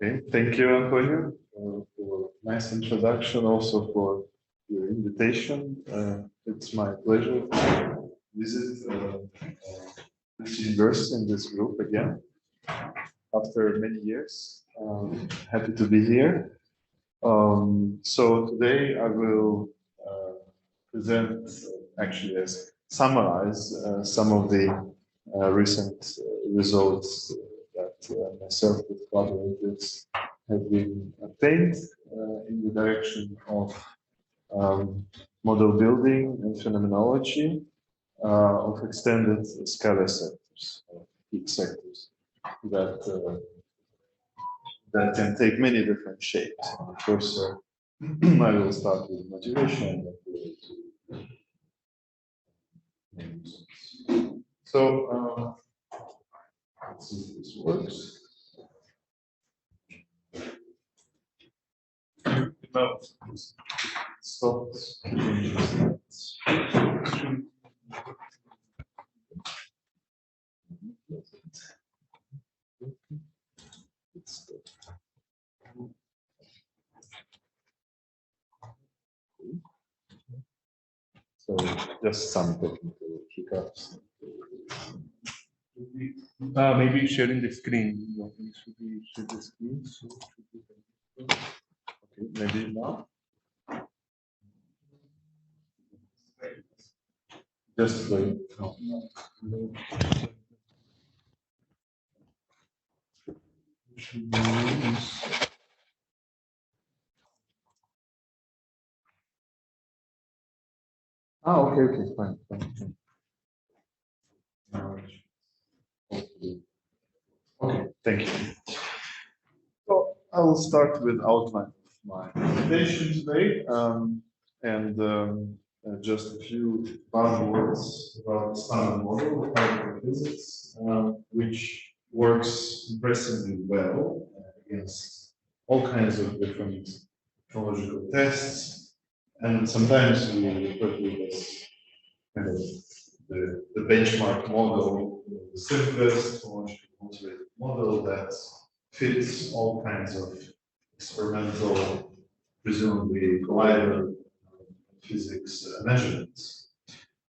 Okay, thank you, Antonio, for a nice introduction, also for your invitation. It's my pleasure to visit this university and this group again after many years. Happy to be here. So today I will present, actually, summarize some of the recent results that myself with collaborators have been obtained in the direction of model building and phenomenology of extended scalar sectors, Higgs sectors, that can take many different shapes. Of course, I will start with motivation. So let's see if this works. No, stop. So just some technical hiccups. Maybe sharing the screen. Should we share the screen? Okay, maybe now. Just wait. Okay, fine. Okay, thank you. So I will start with outline of my presentation today, and just a few buzzwords about the standard model of particle physics, which works impressively well against all kinds of different technological tests, and sometimes we refer to it as kind of the benchmark model, the simplest technologically motivated model that fits all kinds of experimental, presumably collider physics measurements.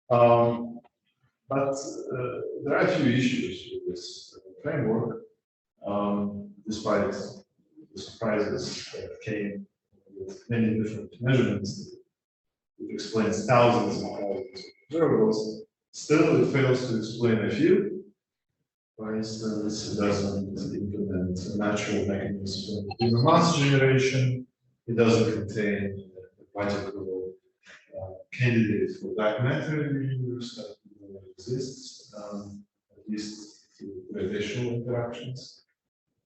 But there are a few issues with this framework, despite the surprises that came with many different measurements. It explains thousands and thousands of observables. Still, it fails to explain a few. For instance, it doesn't implement a natural mechanism for mass generation. It doesn't contain a particle candidate for dark matter in the universe that exists, at least through gravitational interactions.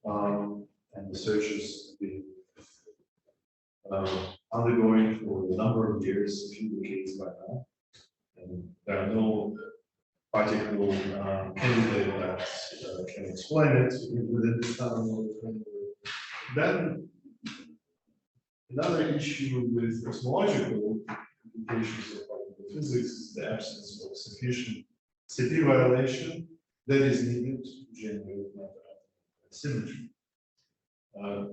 And the searches have been undergoing for a number of years, a few decades by now. And there are no particle candidate that can explain it within this kind of framework. Then another issue with cosmological implications of particle physics is the absence of sufficient CP violation that is needed to generate mathematical symmetry.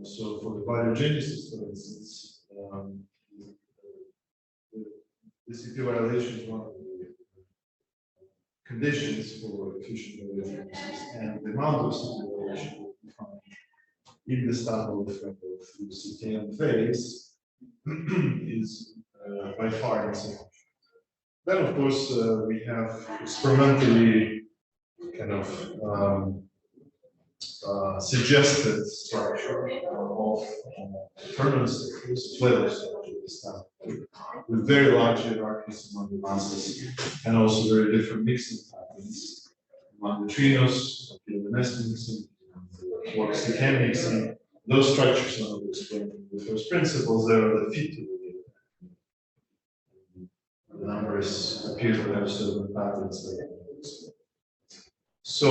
So for the baryogenesis, for instance, the CP violation is one of the conditions for efficient baryogenesis, and the amount of CP violation will be found in the standard framework through CTM phase is by far insufficient. Then, of course, we have experimentally kind of suggested structure of Fermat sectors, Flavoured structure this time, with very large hierarchies among the masses, and also very different mixing patterns among the trinos, luminescent mixing, and quarks decay mixing. Those structures are not explained in the first principles, they are the fit to the numbers appear to have certain patterns that are explained. So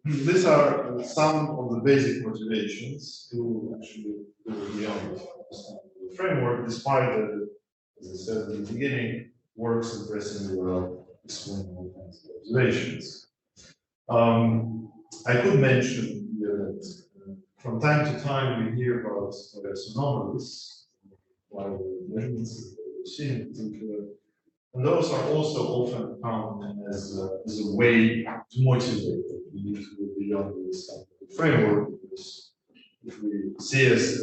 these are some of the basic motivations to actually go beyond the framework, despite that, as I said at the beginning, works impressively well explaining all kinds of observations. I could mention here that from time to time we hear about anomalies, while the measurements that we're seeing in particular. And those are also often found as a way to motivate that we need to go beyond this kind of framework, because if we see as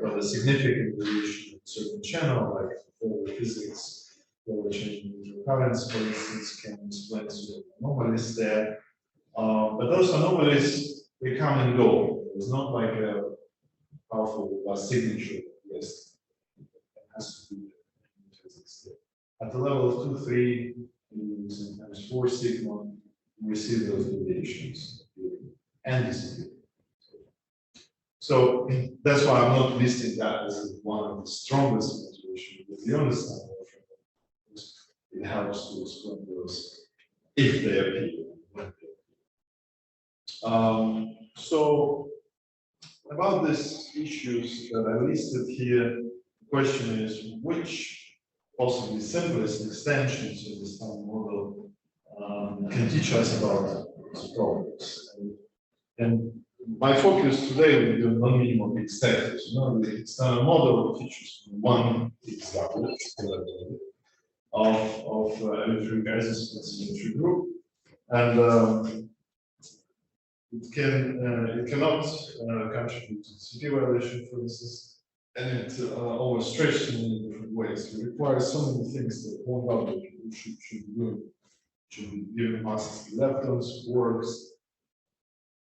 rather significant variation in a certain channel, like Flavoured physics, Flavoured changing in currents, for instance, can explain certain anomalies there. But those anomalies, they come and go. It's not like a powerful signature. Yes, it has to be physics there. At the level of 2, 3, sometimes 4 sigma, we see those deviations and disappear. So that's why I'm not listing that as one of the strongest motivations, because the understanding of it helps to explain those if they appear. So about these issues that I listed here, the question is which possibly simplest extensions of the standard model can teach us about these problems. And my focus today will be on non-minimum Higgs factors. The standard model features one Higgs doublet of elementary gases in a symmetry group, and it cannot contribute to CP violation, for instance, and it overstretched in many different ways. It requires so many things that one doublet should be doing. Should be given masses to leptons, quarks,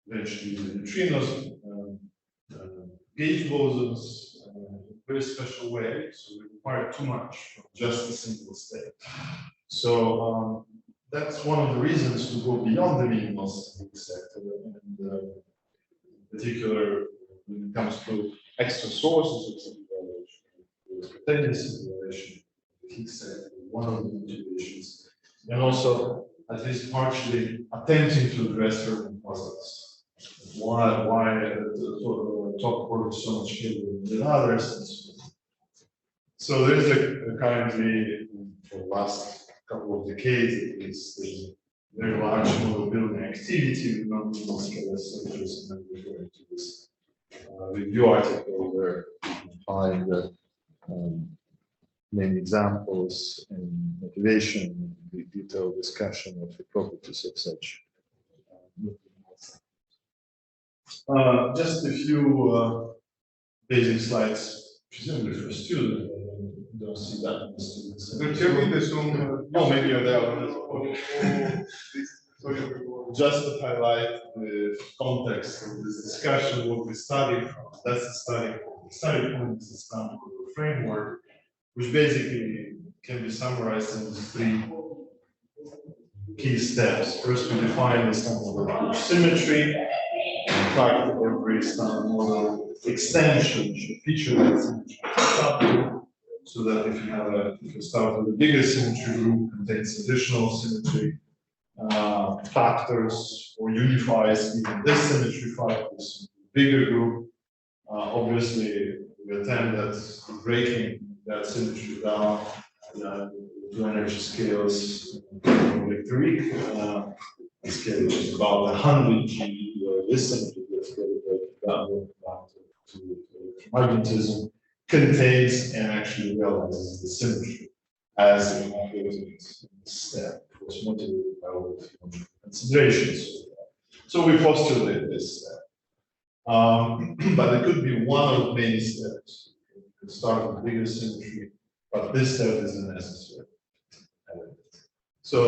eventually the neutrinos, gauge bosons in a very special way, so we require too much from just a single state. So that's one of the reasons to go beyond the minimals Higgs sector, and in particular when it comes to extra sources of CP violation, spontaneous CP violation, the Higgs sector, one of the motivations, and also at least partially attempting to address certain puzzles. Why the top quark is so much heavier than others. So there's currently, for the last couple of decades, there's a very large model building activity with non-minimal scalar symmetries, and I'm referring to this review article where you can find many examples and motivation, the detailed discussion of the properties of such. Just a few basic slides, presumably for students. I don't see that many students. No, maybe you're there. Just to highlight the context of this discussion, what we studied from. That's the study point. The study point is the standard framework, which basically can be summarized in 3 key steps. First, we define the standard model symmetry. In fact, every standard model extension should feature that symmetry, so that if you start with a bigger symmetry group, contains additional symmetry factors, or unifies even this symmetry factors, bigger group. Obviously, we attempt at breaking that symmetry down to energy scales vector weak. The scale which is about 100 G, where this symmetry gets down to magnetism, contains and actually realizes the symmetry as an important step. It was motivated by all the considerations. So we postulate this step. But it could be one of many steps. You can start with bigger symmetry, but this step isn't necessary. So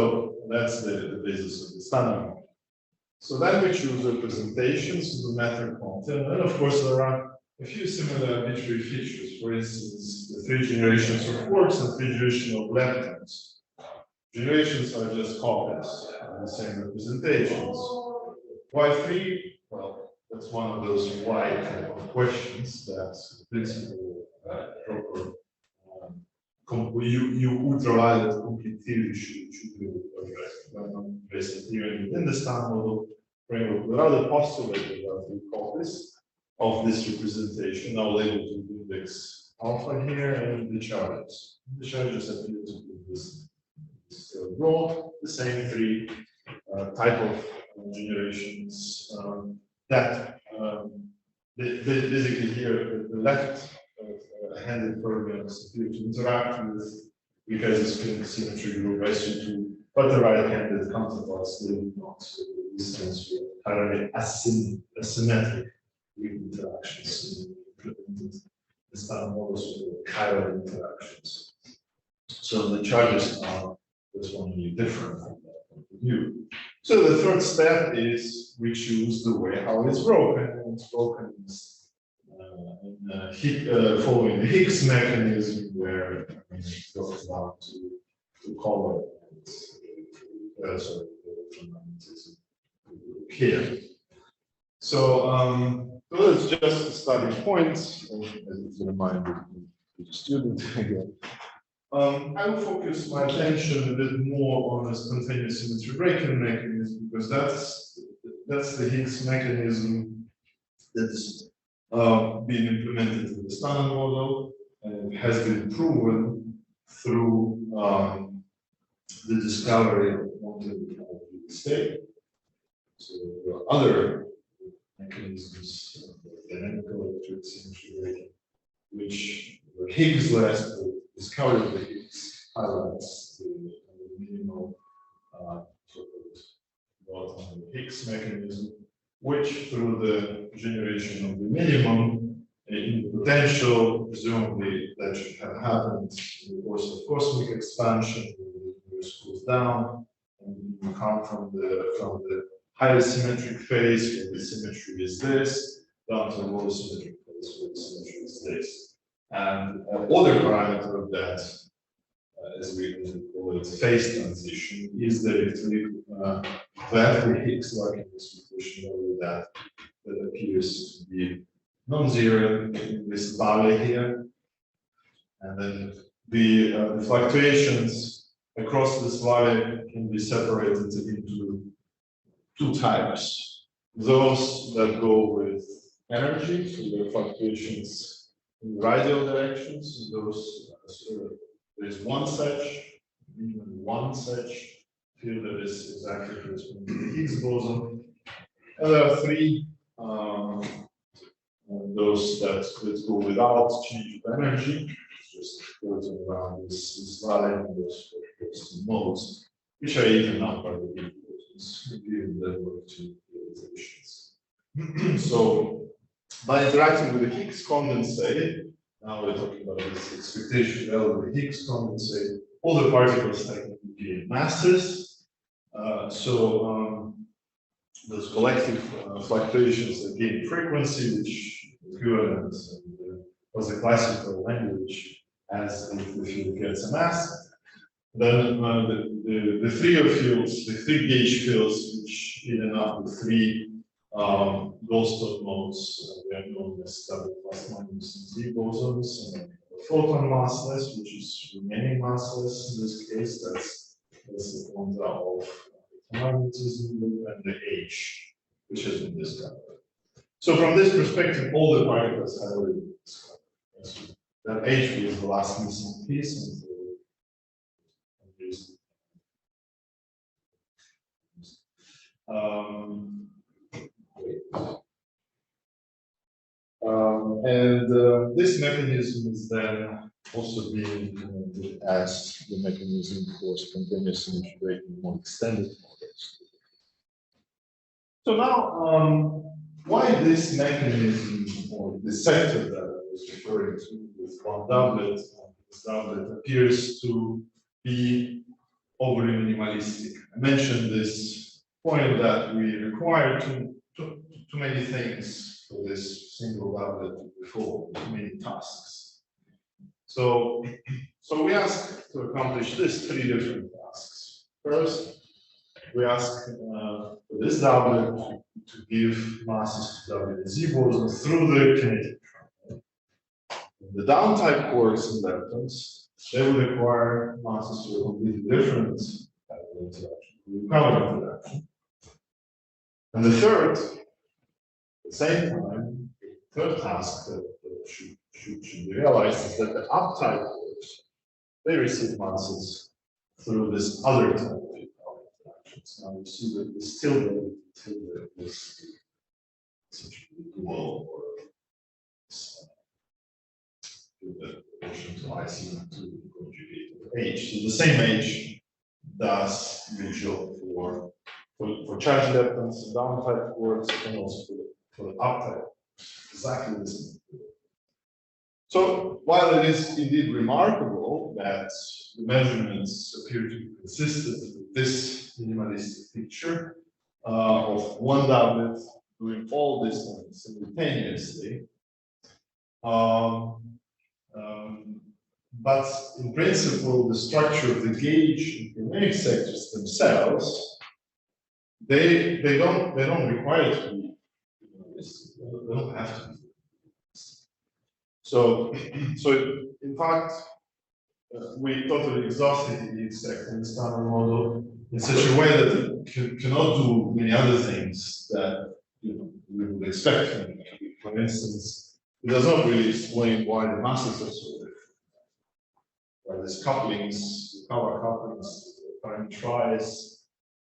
that's the basis of the standard model. So then we choose representations of the matter content, and of course there are a few similar arbitrary features. For instance, the 3 generations of quarks and 3 generations of leptons. Generations are just copies of the same representations. Why 3? Well, that's one of those why type of questions that the principle proper ultraviolet complete theory should be addressed even in the standard model framework. We rather postulated that the copies of this representation are labeled to index alpha here and the charges. The charges appear to be this row, the same 3 type of generations that basically here, the left-handed fermions appear to interact with, because it's spin symmetry group SU2, but the right-handed counterparts do not. So this sense, we are entirely asymmetric with interactions implemented in standard models with chiral interactions. So the charges are correspondingly different from that point of view. So the third step is we choose the way how it's broken. And it's broken is following the Higgs mechanism, where it goes down to color. Sorry, here. So it's just a starting point, as a reminder to the student again. I will focus my attention a bit more on the spontaneous symmetry breaking mechanism, because that's the Higgs mechanism that's been implemented in the standard model and has been proven through the discovery of multi-Higgs state. So there are other mechanisms of dynamical electric symmetry breaking, which were Higgs-less, but discovery of the Higgs highlights the minimal so-called Higgs mechanism, which through the generation of the minimum in the potential, presumably that should have happened in the course of cosmic expansion, when the universe cools down, and you come from the higher symmetric phase, where the symmetry is this, down to the lower symmetric phase, where the symmetry is this. And other parameter of that, as we call it, phase transition, is directly that the Higgs-like in this equation that appears to be non-zero in this valley here. And then the fluctuations across this valley can be separated into two types. Those that go with energy, so there are fluctuations in radial directions. Those there's one such field that is exactly corresponding to the Higgs boson. And there are three those that go without change of energy, just floating around this valley, and those modes, which are eaten up by the Higgs bosons, given the work to realizations. So by interacting with the Higgs condensate, now we're talking about this expectation value of the Higgs condensate, all the particles technically gain masses. Those collective fluctuations that gain frequency, which is equivalent was the classical language as if the field gets a mass. Then the three fields, the three gauge fields, which in and out the three Goldstone modes, they are known as double plus minus and Z bosons, and photon massless, which is remaining massless in this case. That's the quanta of magnetism and the H, which has been discovered. So from this perspective, all the particles have already been discovered. That H is the last missing piece, this mechanism is then also being implemented as the mechanism for spontaneous symmetry breaking more extended models. So now, why this mechanism or the sector that I was referring to with one doublet, this doublet appears to be overly minimalistic? I mentioned this point that we require too many things for this single doublet to perform, too many tasks. So we ask to accomplish this three different tasks. First, we ask for this doublet to give masses to W and Z bosons through the kinetic triangle. The down-type quarks and leptons, they will require masses to a completely different type of interaction, the counter interaction. And the third, at the same time, the third task that should be realized is that the up-type quarks, they receive masses through this other type of interactions. Now you see that the still this essentially dual or with the proportion to IC to conjugate H. So the same H does usual for charge leptons and down type quarks and also for the up type. Exactly the same. So while it is indeed remarkable that the measurements appear to be consistent with this minimalistic picture of one doublet doing all this simultaneously, but in principle, the structure of the gauge and harmonic sectors themselves, they don't require it to be minimalistic. They don't have to be. So in fact, we totally exhausted the exact and standard model in such a way that it cannot do many other things that we would expect from it. For instance, it does not really explain why the masses are so different. Why there's couplings, power couplings, parametrized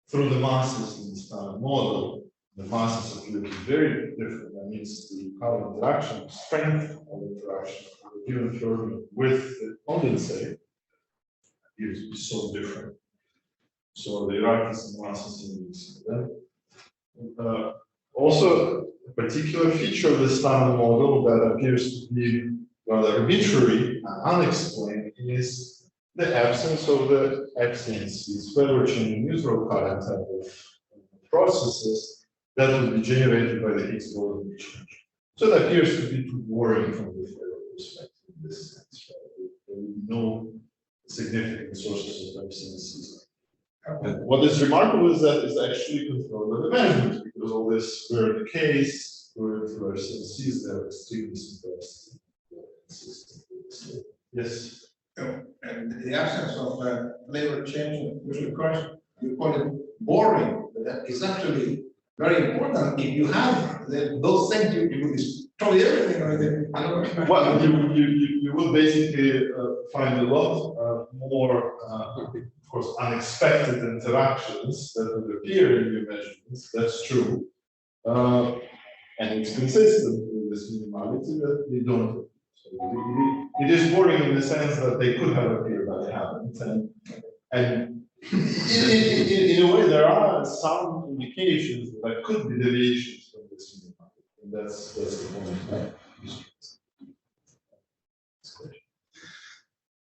through the masses in the standard model. The masses appear to be very different. That means the power interaction, strength of interaction of a given fermion with the condensate appears to be so different. So the hierarchies and masses in this. Also, a particular feature of the standard model that appears to be rather arbitrary and unexplained is the absence of the absence, these Flavoured chain neutral current type of processes that would be generated by the Higgs boson exchange. So it appears to be too boring from the Flavoured perspective in this sense. Right? There would be no significant sources of absences. And what is remarkable is that it's actually controlled by the measurement, because all this were the case, were fluorescent sees they're extremely suppressed. Yes. And the absence of flavor change, which of course you call it boring, but that is actually very important. If you have those things, you will destroy everything. Well, you will basically find a lot more, of course, unexpected interactions that will appear in your measurements. That's true. And it's consistent with this minimality that they don't. So it is boring in the sense that they could have appeared, but they haven't. And in a way, there are some indications that there could be deviations from this minimality. And that's the point.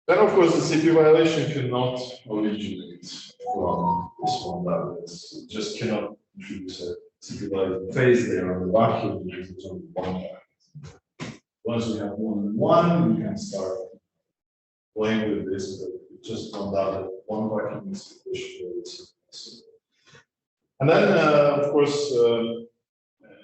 Then, of course, the CP violation cannot originate from this one level. It just cannot introduce a CP violation phase there on the vacuum because it's only one vacuum. Once we have more than one, we can start playing with this, but it just found out that one vacuum is sufficient. And then, of course,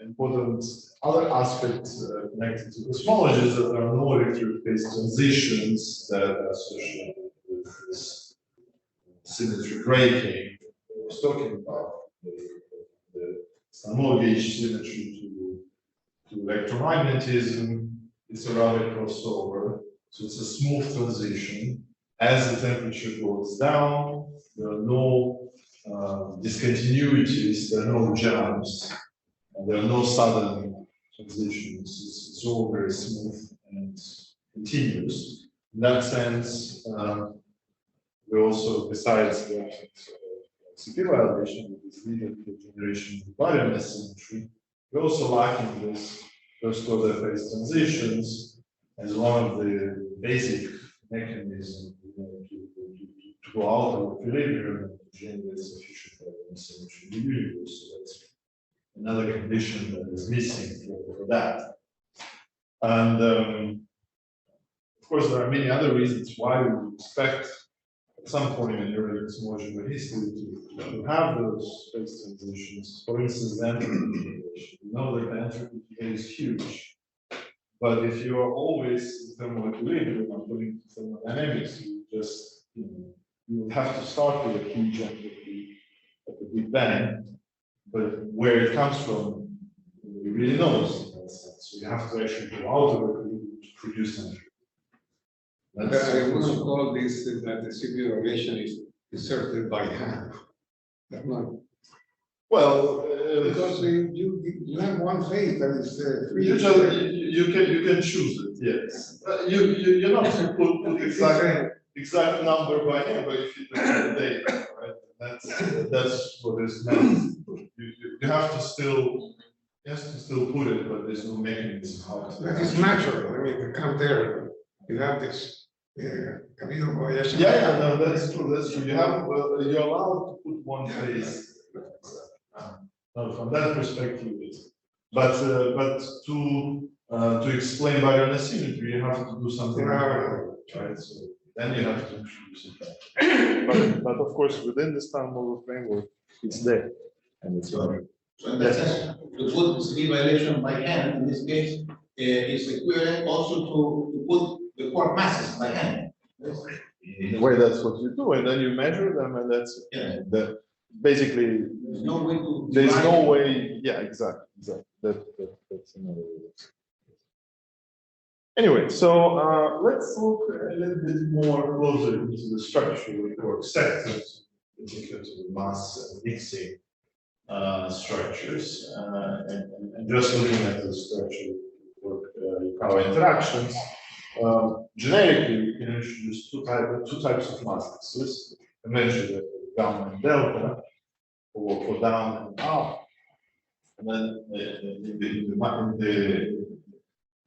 important other aspect connected to cosmology is that there are no electric phase transitions that are associated with this symmetry breaking I was talking about, the small gauge symmetry to electromagnetism. It's a rather crossover, so it's a smooth transition. As the temperature goes down, there are no discontinuities, there are no jumps, and there are no sudden transitions. It's all very smooth and continuous. In that sense, we also, besides the absence of CP violation, which is needed for generation of variance symmetry, we're also lacking this first order phase transitions as one of the basic mechanisms to go out of equilibrium and to generate sufficient variance symmetry in the universe. So that's another condition that is missing for that. And of course, there are many other reasons why we would expect at some point in early cosmological history to have those phase transitions. For instance, the entropy generation. We know that the entropy is huge. But if you are always in thermal equilibrium, according to thermodynamics, you will have to start with a huge entropy at the Big Bang. But where it comes from, nobody really knows in that sense. So you have to actually go out of equilibrium to produce entropy. I want to call this that the CP variation is inserted by hand. Well, Because you have one phase that is free. you can choose it, yes. You're not to put exact number by hand, but if you look at the data, right? That's what is meant. You have to still put it, but there's no mechanism how to. That is natural. I mean, you come there, you have this. Yeah, No, that's true. That's true. You're allowed to put one phase. From that perspective, but to explain baryon asymmetry, you have to do something right? So then you have to introduce it. But of course, within the standard model framework, it's there, and it's So in that sense, to put speed violation by hand in this case is equivalent also to put the quark masses by hand. In a way, that's what you do, and then you measure them, and that's basically. There's no way to. There's no way. Yeah, exactly. That's another way. Anyway, so let's look a little bit more closer into the structure of the quark sectors, particularly to the mass and mixing structures, and just looking at the structure of power interactions. Generically, we can introduce two types of matrices. I mentioned that gamma and delta, for down and up, and then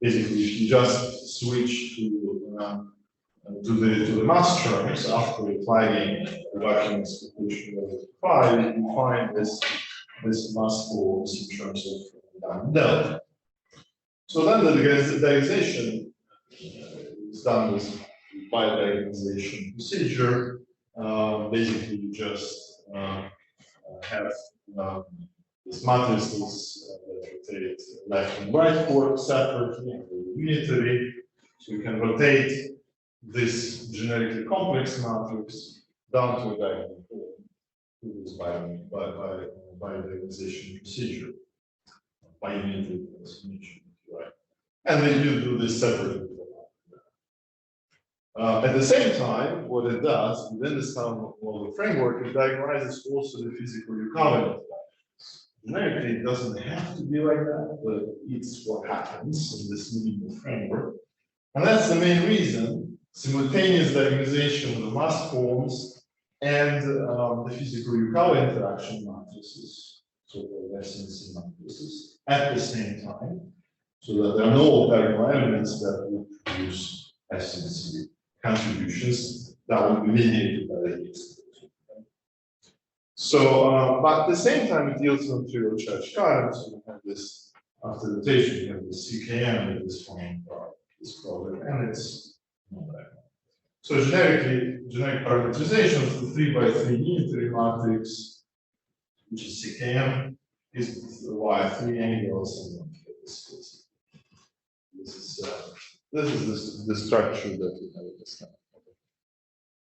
basically you just switch to the mass terms after applying the vacuum expectation of phi. You find this mass forms in terms of down and delta. So then the diagonalization is done with by diagonalization procedure. Basically, you just have these matrices that rotate left and right quark separately and unitary. So you can rotate this generically complex matrix down to a diagonal form through this by diagonalization procedure, by unitary transformation, right? And then you do this separately. At the same time, what it does within the standard model framework, it diagonalizes also the physical recombinant values. Generically, it doesn't have to be like that, but it's what happens in this minimal framework. And that's the main reason: simultaneous diagonalization of the mass forms and the physical recombinant interaction matrices, so-called SNC matrices, at the same time, so that there are no diagonal elements that will produce SNC contributions that will be mediated by the Higgs. So, but at the same time, it deals with material charge current. So you have this, after rotation, you have this CKM in this form, this product, and it's not that. So generic parameterization of the 3x3 unitary matrix, which is CKM, is via 3 angles and this is the structure that we have at this time.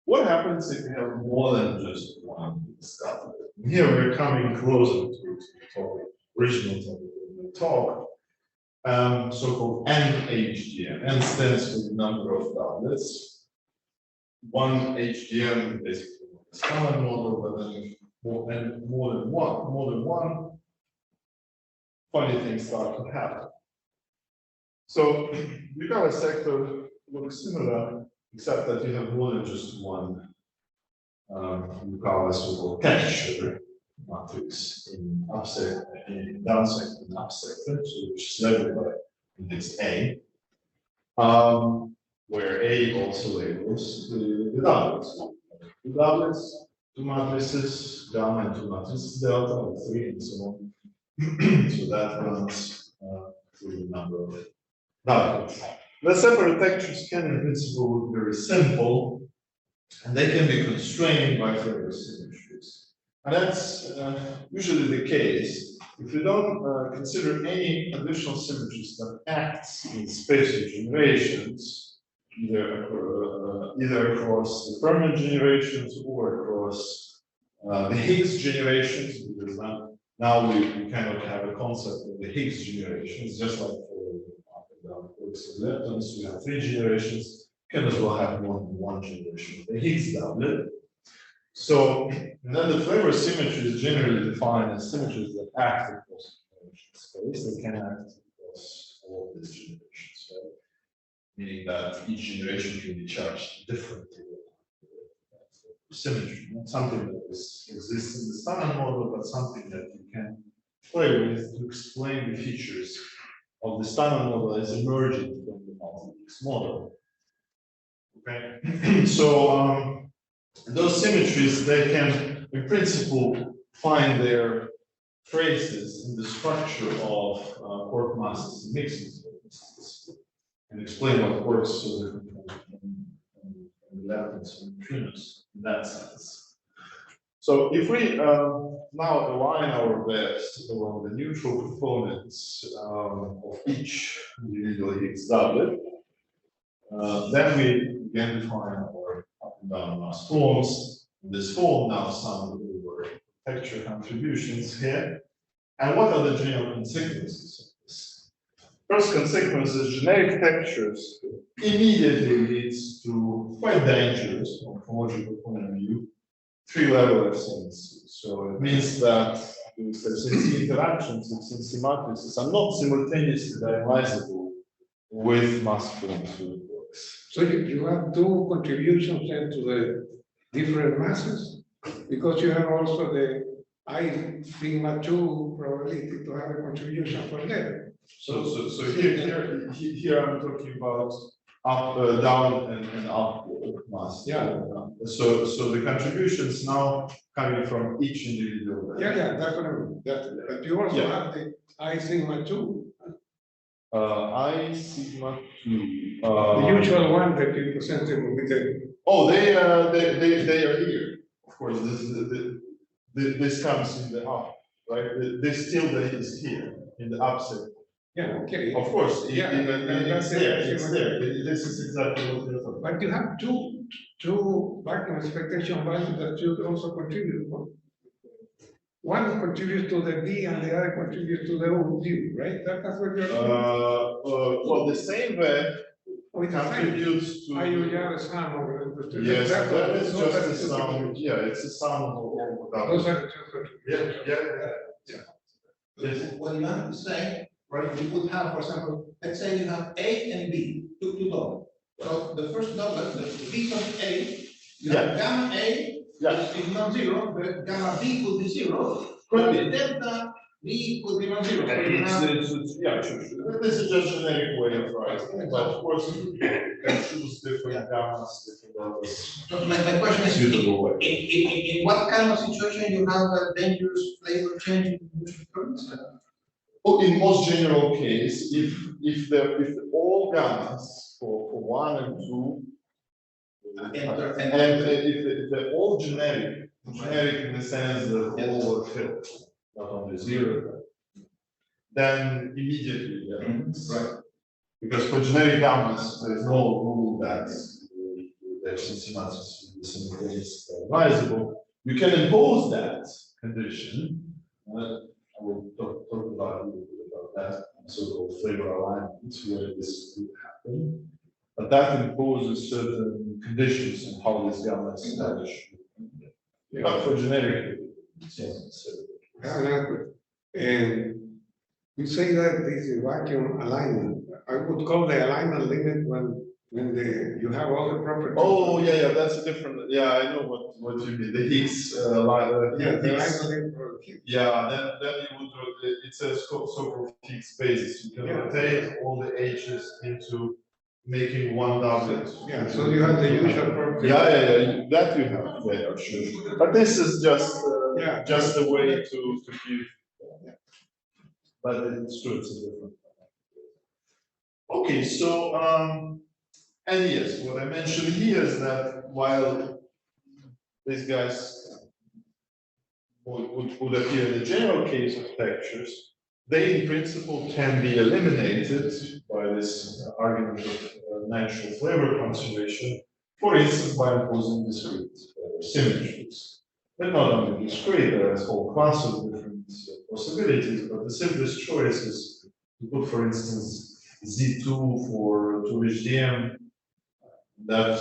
What happens if you have more than just one stuff? Here we're coming closer to the original topic of the talk, so-called NHDM. N stands for the number of doublets. One HDM basically is common model, but then more than one, funny things start to happen. So the power sector looks similar, except that you have more than just one power so-called texture matrix in down sector and up sector, so which is labeled by index A, where A also labels the doublets. The doublets, two matrices, gamma and two matrices delta, or 3 and so on. So that runs through the number of doublets. The separate textures can in principle look very simple, and they can be constrained by Flavoured symmetries. And that's usually the case if you don't consider any additional symmetries that acts in spatial generations, either across the permanent generations or across the Higgs generations, because now we kind of have a concept of the Higgs generations, just like for leptons, we have 3 generations, can as well have more than 1 generation of the Higgs doublet. So, and then the flavor symmetry is generally defined as symmetries that act across information space. They can act across all of these generations, right? Meaning that each generation can be charged differently. Symmetry, not something that exists in the standard model, but something that you can play with to explain the features of the standard model as emerging from the multi-Higgs model. Okay, so those symmetries, they can, in principle, find their traces in the structure of quark masses and mixings, for instance, and explain what quarks so different from the atoms and neutrinos in that sense. So if we now align our best along the neutral components of each individual Higgs doublet, then we again define our up and down mass forms. This form now sum over texture contributions here. And what are the general consequences of this? First consequence is generic textures immediately leads to quite dangerous, from a logical point of view, three-level efficiency. So it means that since interactions and symmetries are not simultaneously diagonalizable with mass forms with quarks. So you have two contributions then to the different masses, because you have also the I sigma 2 probability to have a contribution for level. So here I'm talking about up, down, and upward mass. Yeah. So the contributions now coming from each individual. Yeah, that's what I mean. But you also have the I sigma 2. I sigma 2. The usual one that you presented with the. Oh, they are here. Of course, this comes in the up, right? This tilde is here in the upset. Yeah, okay. Of course, That's it's there. This is exactly what we're talking about. But you have two vacuum expectation values that you also contribute. One contributes to the B and the other contributes to the O view, right? That's what you're saying. Well, the same way contributes to. Yes, that is just a sum. Yeah, it's a sum of all of Those that. are the two contributions. Yeah. Yes. What you have to say, right, you would have, for example, let's say you have A and B, two dollars. So the first doublet, the B of A, you have gamma A, Yeah. is non-zero, but gamma B could be zero. Could be. Delta B could be non-zero. So you have- Yeah, sure. This is just a generic way of writing, but of course you can choose different gammas, different levels. So my question is, Suitable way. in what kind of situation you have a dangerous flavor change in neutral currents? Well, in most general case, if all gammas for 1 and 2 and if they're all generic in the sense that all are filled, not only zero, then immediately, Right. Because for generic gammas, there is no rule that the symmetries will be simultaneously diagonalizable. You can impose that condition. I will talk about a little bit about that, so-called flavor alignment, where this could happen. But that imposes certain conditions on how this gamma is established. But for generic, And you say that this is vacuum alignment. I would call the alignment limit when you have all the properties. oh, yeah, that's a different, yeah, I know what you mean, the Higgs line. Yeah, the Higgs. alignment limit for Higgs. Yeah, then you would, it's a so-called Higgs basis. You can rotate all the H's into making one doublet. Yeah, so you have the usual property. Yeah, that you have there, sure. But this is just a way to give. But it's true, it's a different. Okay, so and yes, what I mentioned here is that while these guys would appear in the general case of textures, they in principle can be eliminated by this argument of natural flavor conservation, for instance, by imposing discrete symmetries. But not only discrete, there is a whole class of different possibilities, but the simplest choice is to put, for instance, Z2 for 2HDM, that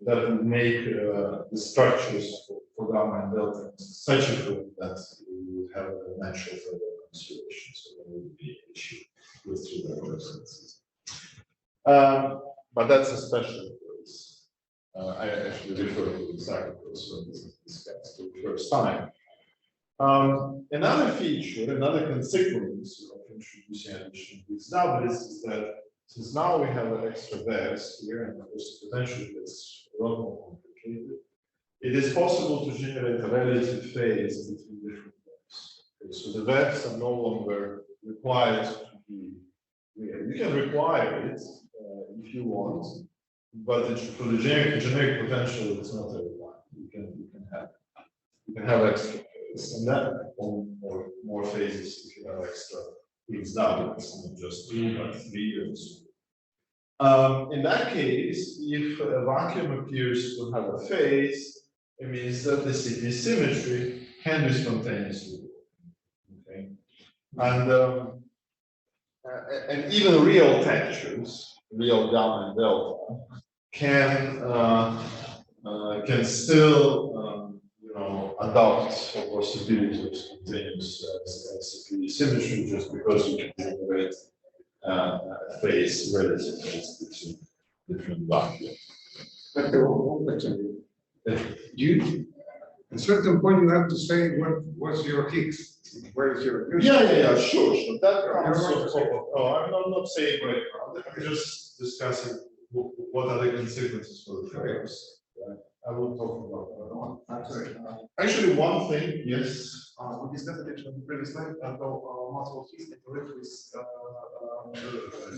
that would make the structures for gamma and delta such a form that we would have a natural further consideration, so there would be an issue with three-level references. But that's a special case. I actually refer to the second case when this is discussed for the first time. Another feature, another consequence of introducing additional Higgs doublets is that since now we have an extra verse here, and of course the potential gets a lot more complicated, it is possible to generate a relative phase between different verbs. Okay, so the verbs are no longer required to be real. You can require it if you want, but for the generic potential, it's not a requirement. You can have extra phase, and that more phases if you have extra Higgs doublets, not just 2 but 3 and so on. In that case, if a vacuum appears to have a phase, it means that the CP symmetry can be spontaneously broken. Okay, and even real textures, real gamma and delta, can still adopt a possibility of spontaneous CP symmetry just because you can generate phase, relative phase between different vacuum. But the whole question, you, at a certain point, you have to say what was your Higgs. Where is your Yeah, sure. That comes I'm not saying right now. I'm just discussing what are the consequences for the first. Right? I will talk about that. I'm sorry. Actually, one thing, yes. We discussed it in the previous slide about multiple Higgs interacting with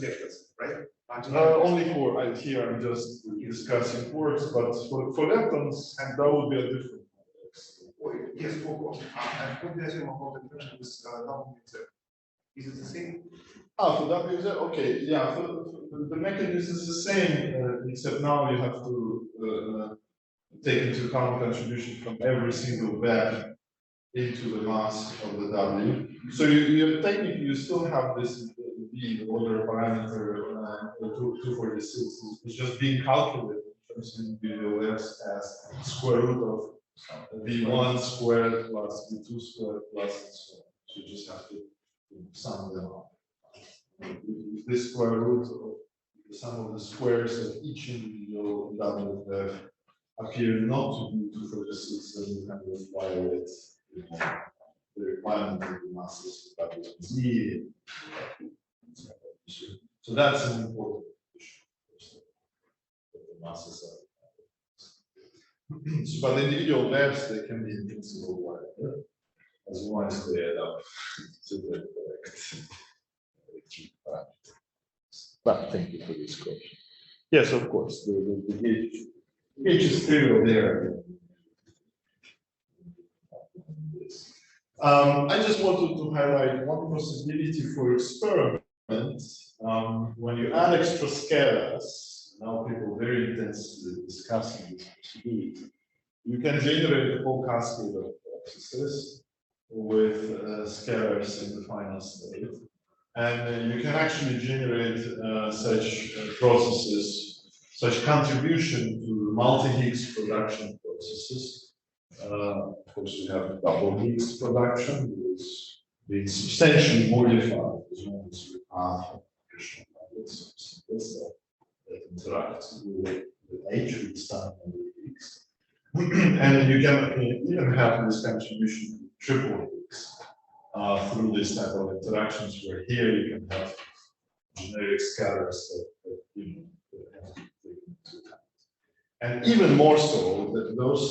lectures, right? Only for here, I'm just discussing quarks, but for leptons, that would be a different context. Yes, for course. And what do you assume about the interaction with WZ? Is it the same? For WZ, okay, yeah. The mechanism is the same, except now you have to take into account contribution from every single web into the mass of the W. So technically you still have this V, the order parameter 246, it's just being calculated in terms of individual webs as square root of V1 squared plus V2 squared plus and so on. So you just have to sum them up. If this square root of the sum of the squares of each individual W web appear not to be 246, then you can just violate the requirement of the masses of Z. So that's an important issue. The masses are. So, but individual webs, they can be in principle wide, as long as they add up to the correct parameters. But thank you for this question. Yes, of course, the gauge is trivial there. I just wanted to highlight one possibility for experiment. When you add extra scalars, now people very intensely discussing this possibility, you can generate a whole cascade of processes with scalars in the final state. And you can actually generate such processes, such contribution to multi-Higgs production processes. Of course, we have double Higgs production, which is being substantially modified as long as you have additional numbers that interact with H, with standard Higgs. And you can even have this contribution to triple Higgs through this type of interactions, where here you can have generic scalars that have to be taken into account. And even more so, that those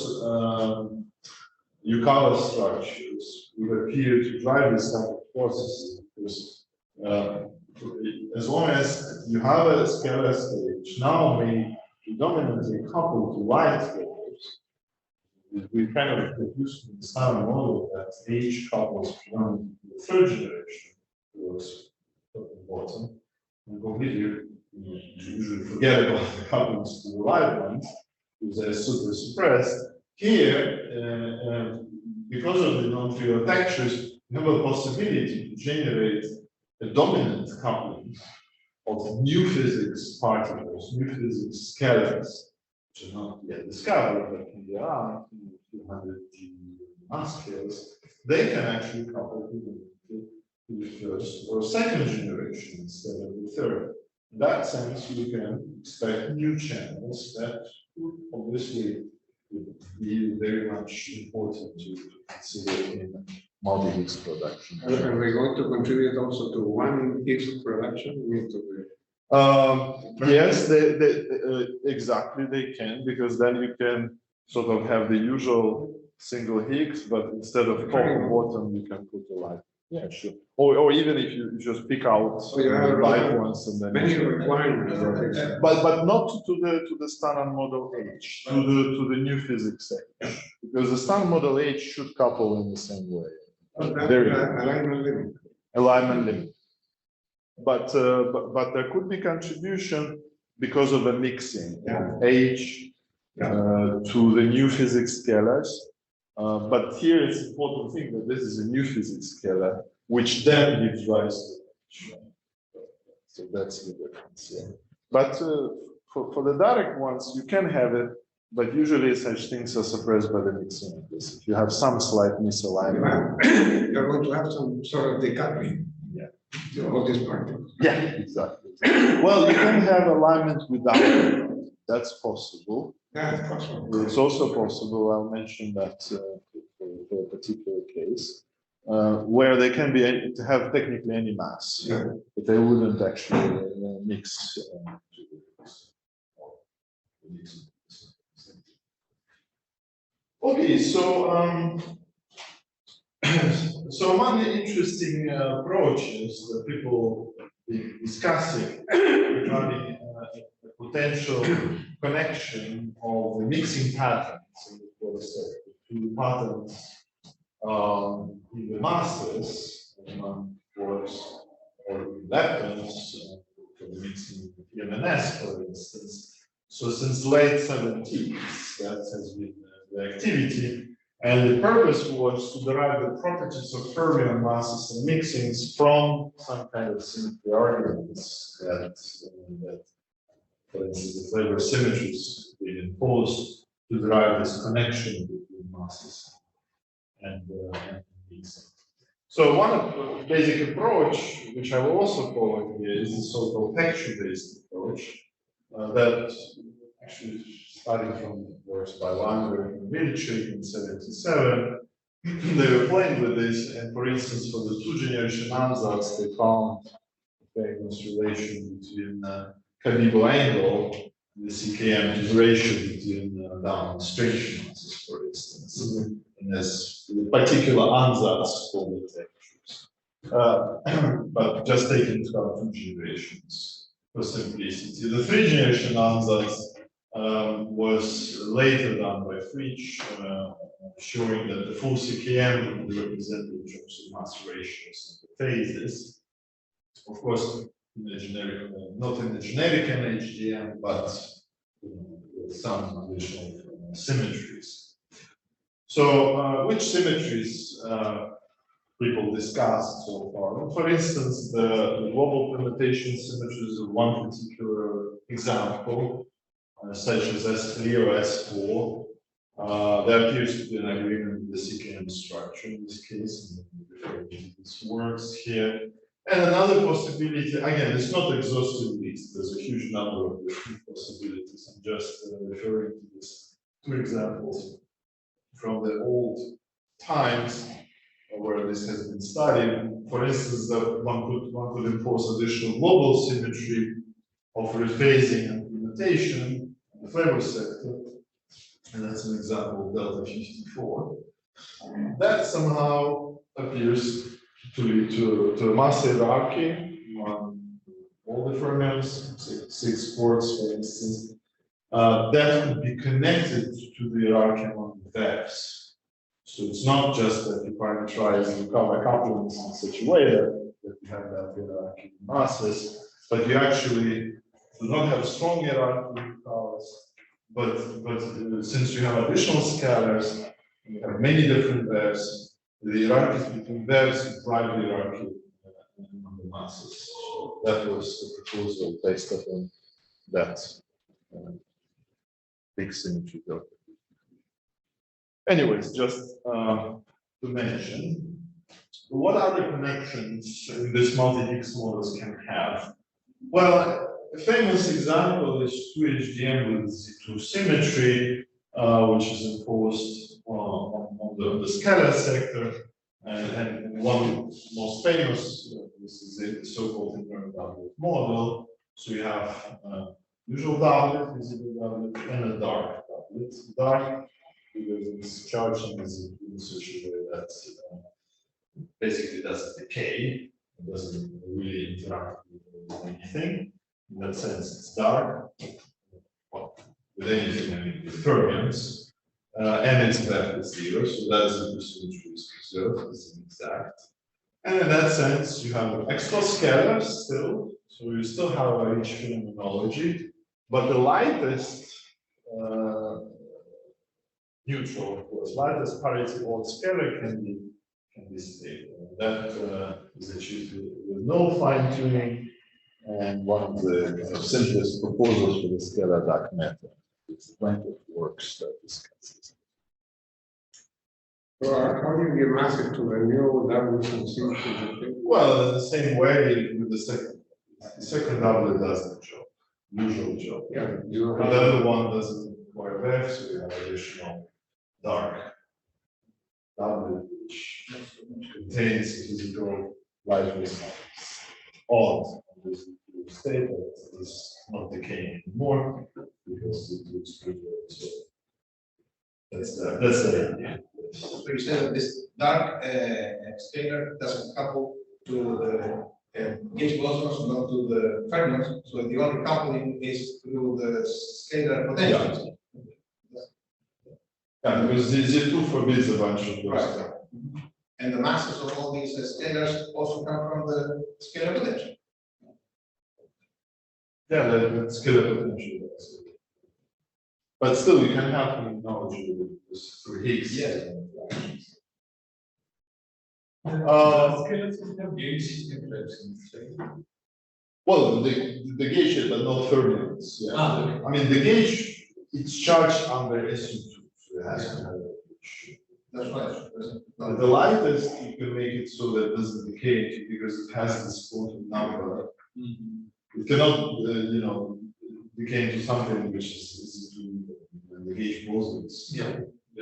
Yukawa structures would appear to drive this type of processes, because as long as you have a scalar stage, now may be dominantly coupled to light flavors, we kind of introduced in the standard model that H couples predominantly to the third generation towards the bottom, and completely you usually forget about the couplings to the light ones, because they're super suppressed. Here, because of the non-trivial textures, you have a possibility to generate a dominant coupling of new physics particles, new physics scalars, which are not yet discovered, but can be around 200 mass scales, they can actually couple to the first or second generation instead of the third. In that sense, you can expect new channels that would obviously be very much important to consider in multi-Higgs production. Are they going to contribute also to one Higgs production? Yes, exactly they can, because then you can sort of have the usual single Higgs, but instead of top and bottom, you can put a light. Yeah, sure. Or even if you just pick out the light ones and then many requirements. but not to the standard model H, to the new physics H, because the standard model H should couple in the same way. Alignment limit. Alignment limit. But there could be contribution because of the mixing of H to the new physics scalars. But here it's important thing that this is a new physics scalar, which then gives rise to H. So that's the difference. Yeah. But for the direct ones, you can have it, but usually such things are suppressed by the mixing of this. If you have some slight misalignment, you're going to have some sort of decoupling. All these particles. Yeah, exactly. Well, you can have alignment without it. That's possible. Yeah, it's possible. It's also possible, I'll mention that for a particular case, where they can be to have technically any mass, but they wouldn't actually mix. Okay, so so one interesting approaches that people been discussing regarding the potential connection of the mixing patterns in the process to patterns in the masses, among quarks or leptons, for the mixing of EMNS, for instance. So since late 70s, that has been the activity. And the purpose was to derive the properties of fermion masses and mixings from some kind of symmetry arguments that for instance, the flavor symmetries being imposed to derive this connection between masses and mixing. So one basic approach, which I will also follow here, is the so-called texture-based approach that actually starting from works by Langer and Milchik in 77, they were playing with this, and for instance, for the two-generation ansatz, they found a famous relation between Cabibbo angle, the CKM to ratio between demonstration masses, for instance, and there's a particular ansatz for the textures. But just taking into account two generations for simplicity. The three-generation ansatz was later done by Fritsch, showing that the full CKM would be represented in terms of mass ratios and the phases. Of course, in the generic, not in the generic NHDM, but with some additional symmetries. So, which symmetries people discussed so far? Well, for instance, the global permutation symmetries of one particular example, such as S3 or S4, there appears to be an agreement with the CKM structure in this case, and this works here. And another possibility, again, it's not exhaustive list, there's a huge number of different possibilities. I'm just referring to these two examples from the old times where this has been studied. For instance, that one could impose additional global symmetry of rephasing and permutation the flavor sector, and that's an example of delta 54. That somehow appears to lead to a mass hierarchy on all the fermions, 6 quarks, for instance, that could be connected to the hierarchy among the VEFs. So it's not just that you parameterize the couplings in such a way that you have that hierarchy in masses, but you actually do not have a strong hierarchy in powers, but since you have additional scalars, you have many different VEFs, the hierarchies between VEFs drive the hierarchy among the masses. So that was the proposal based upon that big symmetry delta. Anyways, just to mention, what other connections in this multi-Higgs models can have? Well, a famous example is 2HDM with Z2 symmetry, which is imposed on the scalar sector. And one most famous, this is the so-called invariant doublet model. So you have usual doublet, visible doublet, and a dark doublet. Dark because it's charged in such a way that basically doesn't decay, it doesn't really interact with anything. In that sense, it's dark. Well, with anything, I mean, with fermions. And its graph is zero, so that's the symmetry is preserved as an exact. And in that sense, you have extra scalars still, so you still have a rich phenomenology, but the lightest neutral, of course, lightest parity odd scalar can be stable. That is achieved with no fine tuning, and one of the simplest proposals for the scalar dark method. It's plenty of works that discusses. So how do you give massive to the new doubles and symmetries? Well, in the same way with the second doublet does the job, usual job. Yeah, But the other one doesn't require VEF, so you have additional dark doublet which contains physical lifeless odd on this state that is not decaying anymore because it looks preserved. So that's the idea. So you say that this dark scalar doesn't couple to the gauge bosons, not to the fermions, so the only coupling is through the scalar potentials. Yeah, because Z2 forbids a bunch of those. Right. And the masses of all these scalars also come from the scalar potential. Yeah, that scalar potential. But still, you can have phenomenology with this through Higgs. Yeah. Well, the gauge, but not fermions. Yeah. I mean, the gauge, it's charged under SU2, so it has to have a gauge. That's right. But the lightest, you can make it so that it doesn't decay because it has this quantum number. It cannot, decay into something which is the gauge bosons. Yeah.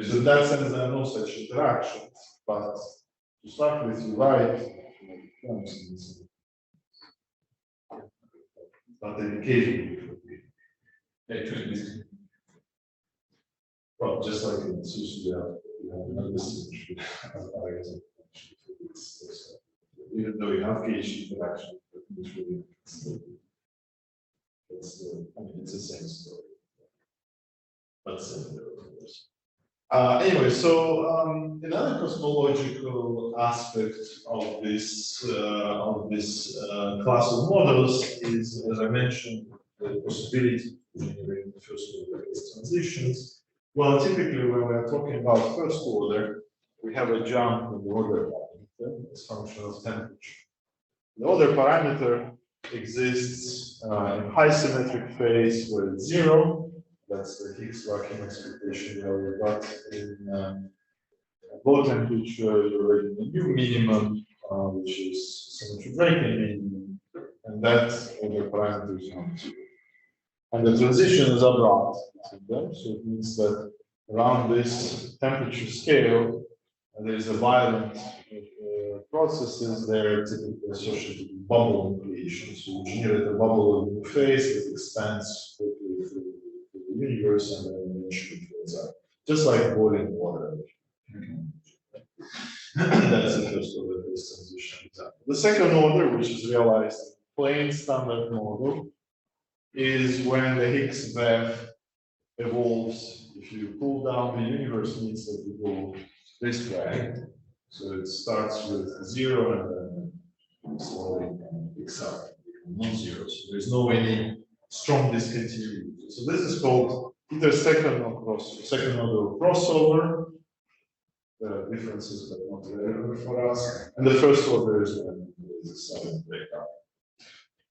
So in that sense, there are no such interactions. But to start with, you're right. But the decay would be. Well, just like in SUS, you have another symmetry. Even though you have gauge interaction, it's really it's the same story. But similar, of course. Anyway, so another cosmological aspect of this class of models is, as I mentioned, the possibility of generating first order transitions. Well, typically when we're talking about first order, we have a jump in the order parameter as function of temperature. The order parameter exists in high symmetric phase where it's zero. That's the Higgs vacuum expectation value. But in low temperature, you're already in the new minimum, which is symmetry breaking minimum, and that order parameter is not zero. And the transition is abrupt between them, so it means that around this temperature scale, there is a violent processes there typically associated with bubble nucleation. So you generate a bubble of new phase that expands quickly through the universe and then eventually fills up. Just like boiling water. That's the first order phase transition example. The second order, which is realized in plain standard model, is when the Higgs wave evolves. If you pull down the universe, means that you go this way. So it starts with zero and then slowly picks up, non-zero. So there's no any strong discontinuity. So this is called either second order crossover. The differences are not relevant for us. And the first order is when there is a sudden breakdown.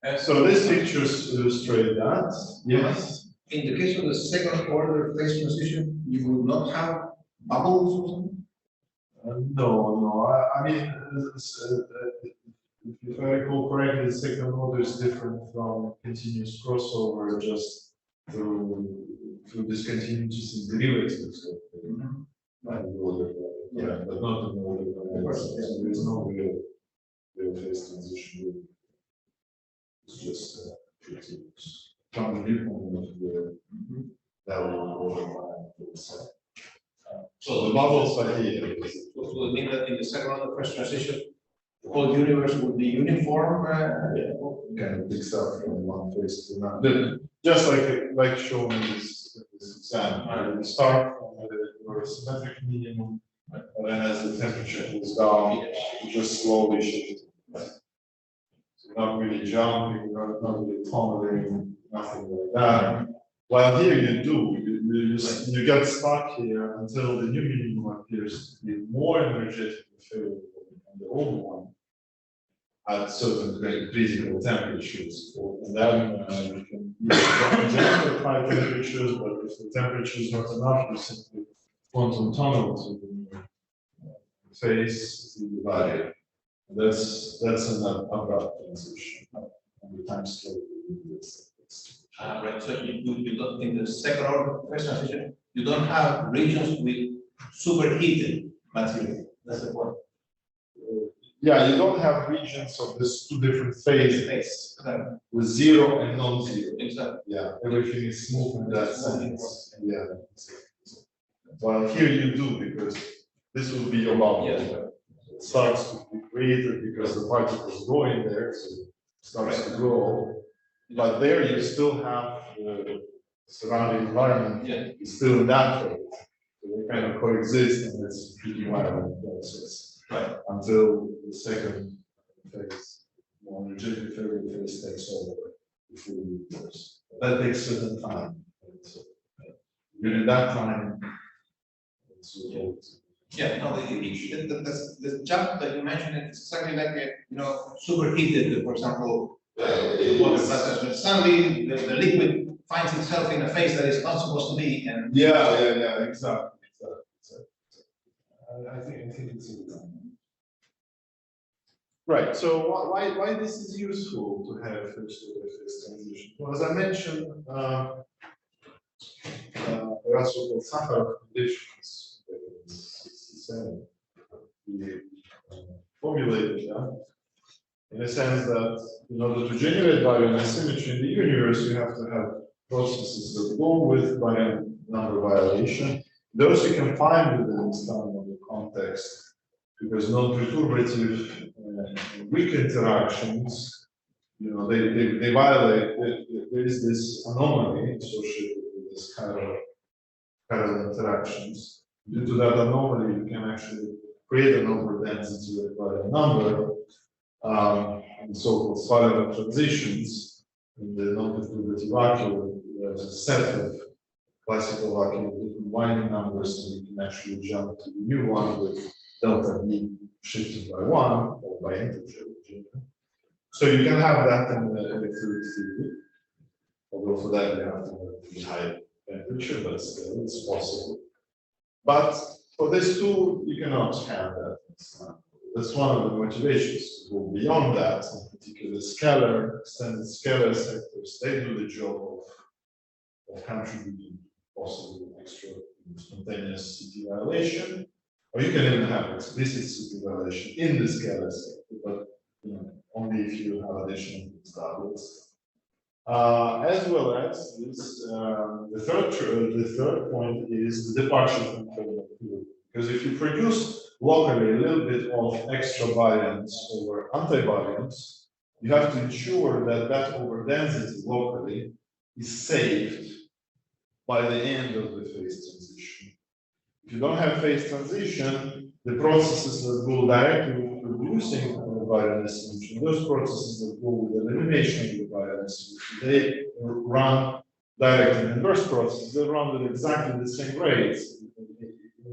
And so these pictures illustrate that. Yes. in the case of the second order phase transition, you will not have bubbles or something? No. I mean, if I recall correctly, the second order is different from continuous crossover just through discontinuities in derivatives. Like the order, but not the order. So there is no real phase transition. It's just from the viewpoint of the value of the so the bubbles are here. Will it mean that in the second order phase transition, the whole universe will be uniform? Kind of mixed up from one phase to another. Just like shown in this example. We start from a symmetric minimum, and then as the temperature goes down, you just slowly shift. So not really jumping, not really tumbling, nothing like that. While here you do, you get stuck here until the new minimum appears to be more energetically favorable than the old one at certain critical temperatures. And then you can use general high temperatures, but if the temperature is not enough, you simply quantum tunnel to the phase to the barrier. That's an abrupt transition. And the time scale Right, so you don't, in the second order phase transition, you don't have regions with superheated material. That's the point. Yeah, you don't have regions of these two different phases with zero and non-zero. Exactly. Yeah, everything is smooth in that sense. Yeah. Well, here you do, because this will be your bubble. Yes. It starts to be created because the particles go in there, so it starts to grow. But there you still have the surrounding environment is still in that phase. So they kind of coexist in this environment process. Right. Until the second phase, more energetic phase takes over the full universe. That takes certain time. So, during that time, no, the jump that you mentioned is exactly like superheated, for example, water vessel. Suddenly the liquid finds itself in a phase that is not supposed to be, and exactly. I think it's a good time. Right. So why this is useful to have first order phase transition? Well, as I mentioned, there are so-called Sakharov conditions in 1967. We formulated them in a sense that in order to generate baryon asymmetry in the universe, you have to have processes that go with baryon number violation. Those you can find within this kind of context, because non-perturbative weak interactions, they violate. There is this anomaly associated with this kind of parallel interactions. Due to that anomaly, you can actually create an overdensity of baryon number. And so-called Flavoured transitions in the non-perturbative vacuum. There's a set of classical vacuum with different winding numbers, and you can actually jump to the new one with delta V shifted by 1 or by integer. So you can have that in the electric theory, although for that you have to have a high temperature, but still it's possible. But for this tool, you cannot have that. That's one of the motivations to go beyond that, in particular extended scalar sectors. They do the job of contributing possible extra spontaneous CT violation, or you can even have explicit CT violation in the scalar sector, but only if you have additional doublets. As well as this, the third point is the departure from thermal. Because if you produce locally a little bit of extra baryons over antibaryons, you have to ensure that that overdensity locally is saved by the end of the phase transition. If you don't have phase transition, the processes that go directly with producing baryon asymmetry, those processes that go with elimination of the baryon asymmetry, they run direct and inverse processes. They run with exactly the same rates.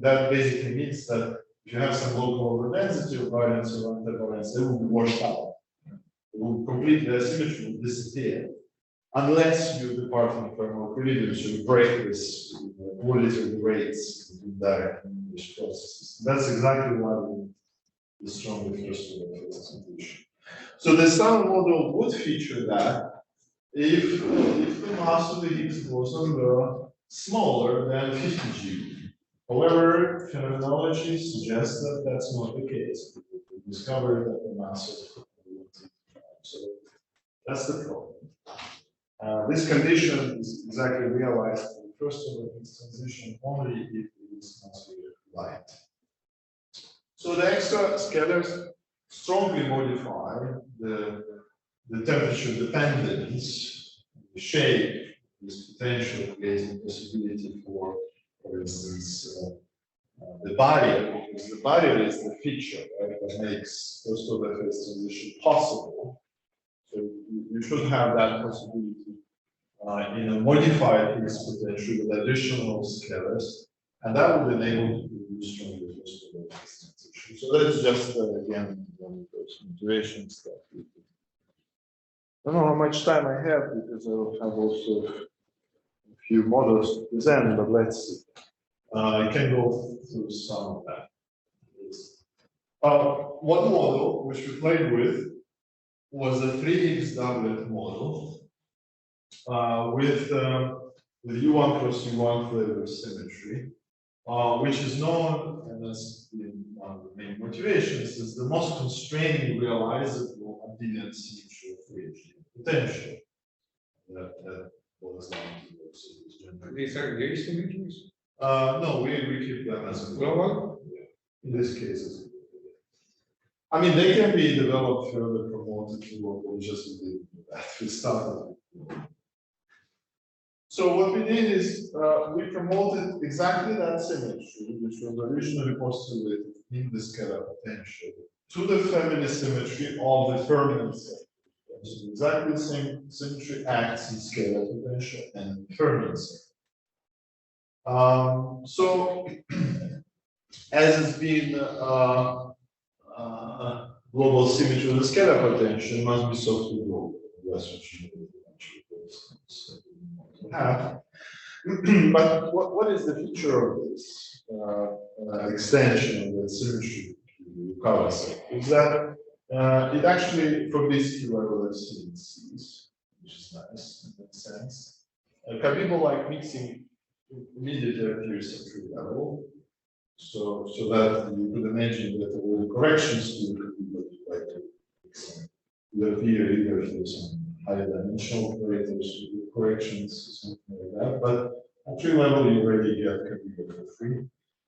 That basically means that if you have some local overdensity of baryons or antibaryons, they will be washed out. They will completely, the asymmetry will disappear. unless you depart from thermal equilibrium, so you break this quality of the rates between direct and English processes. That's exactly why we need the stronger first order condition. So the Standard model would feature that if the mass of the Higgs boson were smaller than 50 GeV. However, phenomenology suggests that that's not the case. We discovered that the mass of so that's the problem. This condition is exactly realized in the first order Higgs transition only if it is considered light. So the extra scalars strongly modify the temperature dependence, the shape, this potential creating possibility for instance, the barrier, because the barrier is the feature, right, that makes first order phase transition possible. So you should have that possibility in a modified Higgs potential with additional scalars, and that would enable to produce stronger first order phase transition. So that's just again one of those motivations that we do. I don't know how much time I have because I will have also a few models to present, but let's see. I can go through some of that. One model which we played with was a 3 Higgs doublet model with U1 cross U1 flavor symmetry, which is known, and that's one of the main motivations, is the most constraining realizable abelian symmetry of 3 Higgs potential. That boils down to those. These are gauge symmetries? No, we keep them as global. Yeah. In this case, I mean, they can be developed further, promoted to what we just did. We started. So what we did is we promoted exactly that symmetry, which was originally postulated in the scalar potential, to the family symmetry of the Fermion set. So exactly the same symmetry acts in scalar potential and Fermion set. So, as has been global symmetry of the scalar potential must be softly global. That's what you have. But what is the feature of this extension of the symmetry covers? Is that it actually, from this level, which is nice in that sense. Cabibel-like mixing immediately appears at free level, so that you could imagine that all the corrections to the multiplied to will appear either for some higher dimensional operators with corrections or something like that. But at free level, you already get Cabibel for free.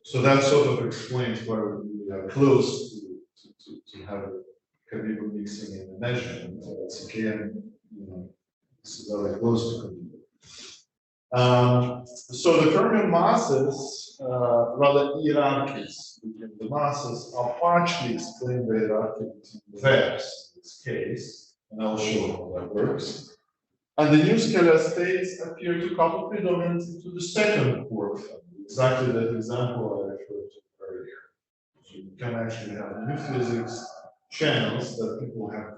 So that sort of explains why we are close to have Cabibel mixing in the measurement. It's again, it's very close to Cabibel. So the Fermion masses, rather hierarchies between the masses, are partially explained by hierarchy between the pairs in this case, and I'll show how that works. And the new scalar states appear to couple predominantly to the second quark family, exactly that example I referred to earlier. So you can actually have new physics channels that people have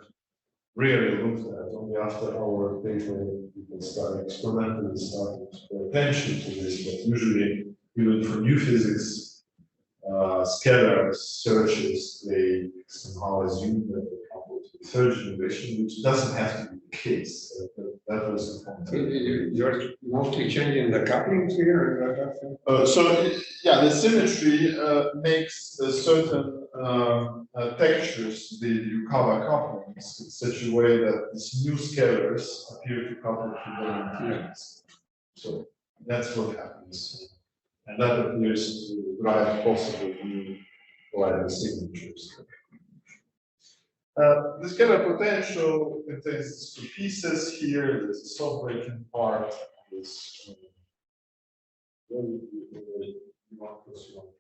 rarely looked at. Only after our paper, people start experimentally starting to pay attention to this. But usually, even for new physics, scalar searches, they somehow assume that they couple to the third generation, which doesn't have to be the case. That was the point. You're mostly changing the couplings here. Yeah, the symmetry makes certain textures, the Yukawa couplings, in such a way that these new scalars appear to couple to their units. So that's what happens. And that appears to drive possible new collider signatures. The scalar potential contains two pieces here. There's a soft breaking part. This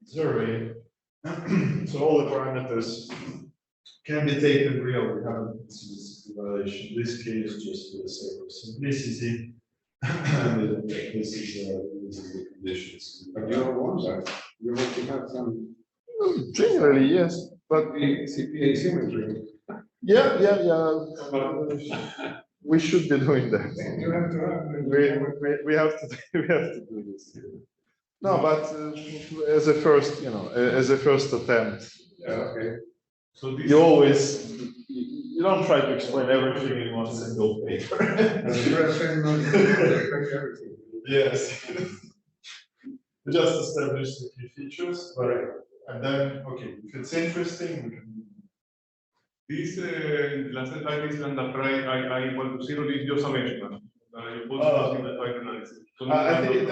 observing. So all the parameters can be taken real. We haven't considered this evaluation in this case, just for the sake of simplicity. This is the conditions. But you don't want that. You want to have some. Generally, yes, but CPA symmetry. yeah. we should be doing that. You have to have. We have to we have to do this. No, but as a first, as a first attempt, Okay. So this. you always you don't try to explain everything in one single paper. As a person, not everything. Yes. Just establish the key features, but and then okay, if it's interesting, we can. This lancet like this lambda prime I equal to 0 is just a measurement. You put simplify the analysis. So I think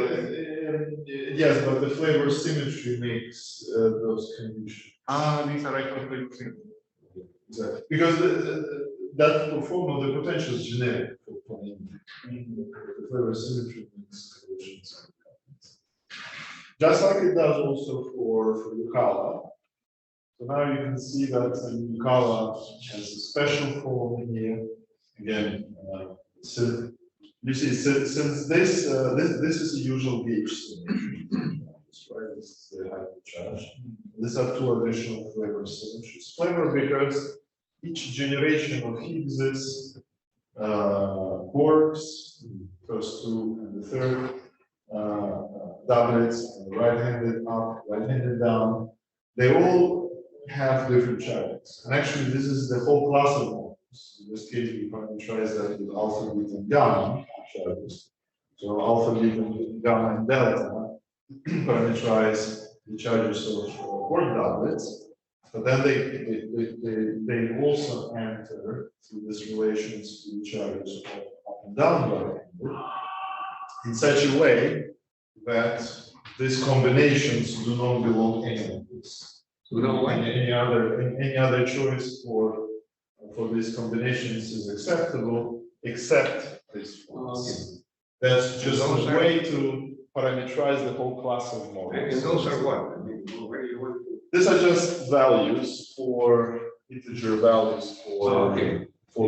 yes, but the flavor symmetry makes those conditions. these are right from flavor symmetry. Exactly. Because that form of the potential is generic for plane. The flavor symmetry makes conditions. Just like it does also for Yukawa. So now you can see that Yukawa has a special form here. Again, so you see, since this is a usual gauge symmetry, right? This is the hypercharge. These are two additional flavor symmetries. Flavor because each generation of Higgses, quarks, first two and the third, doublets, and right-handed up, right-handed down, they all have different charges. And actually, this is the whole class of models. In this case, we parameterize that with alpha, beta, and gamma charges. So alpha, beta, gamma, and delta parameterize the charges of quark doublets. But then they also enter through these relations to the charges of up and down right-handed in such a way that these combinations do not belong any of this. So any other choice for these combinations is acceptable, except this one. That's just a way to parameterize the whole class of models. And those are what? I mean, where you want to. These are just values for integer values for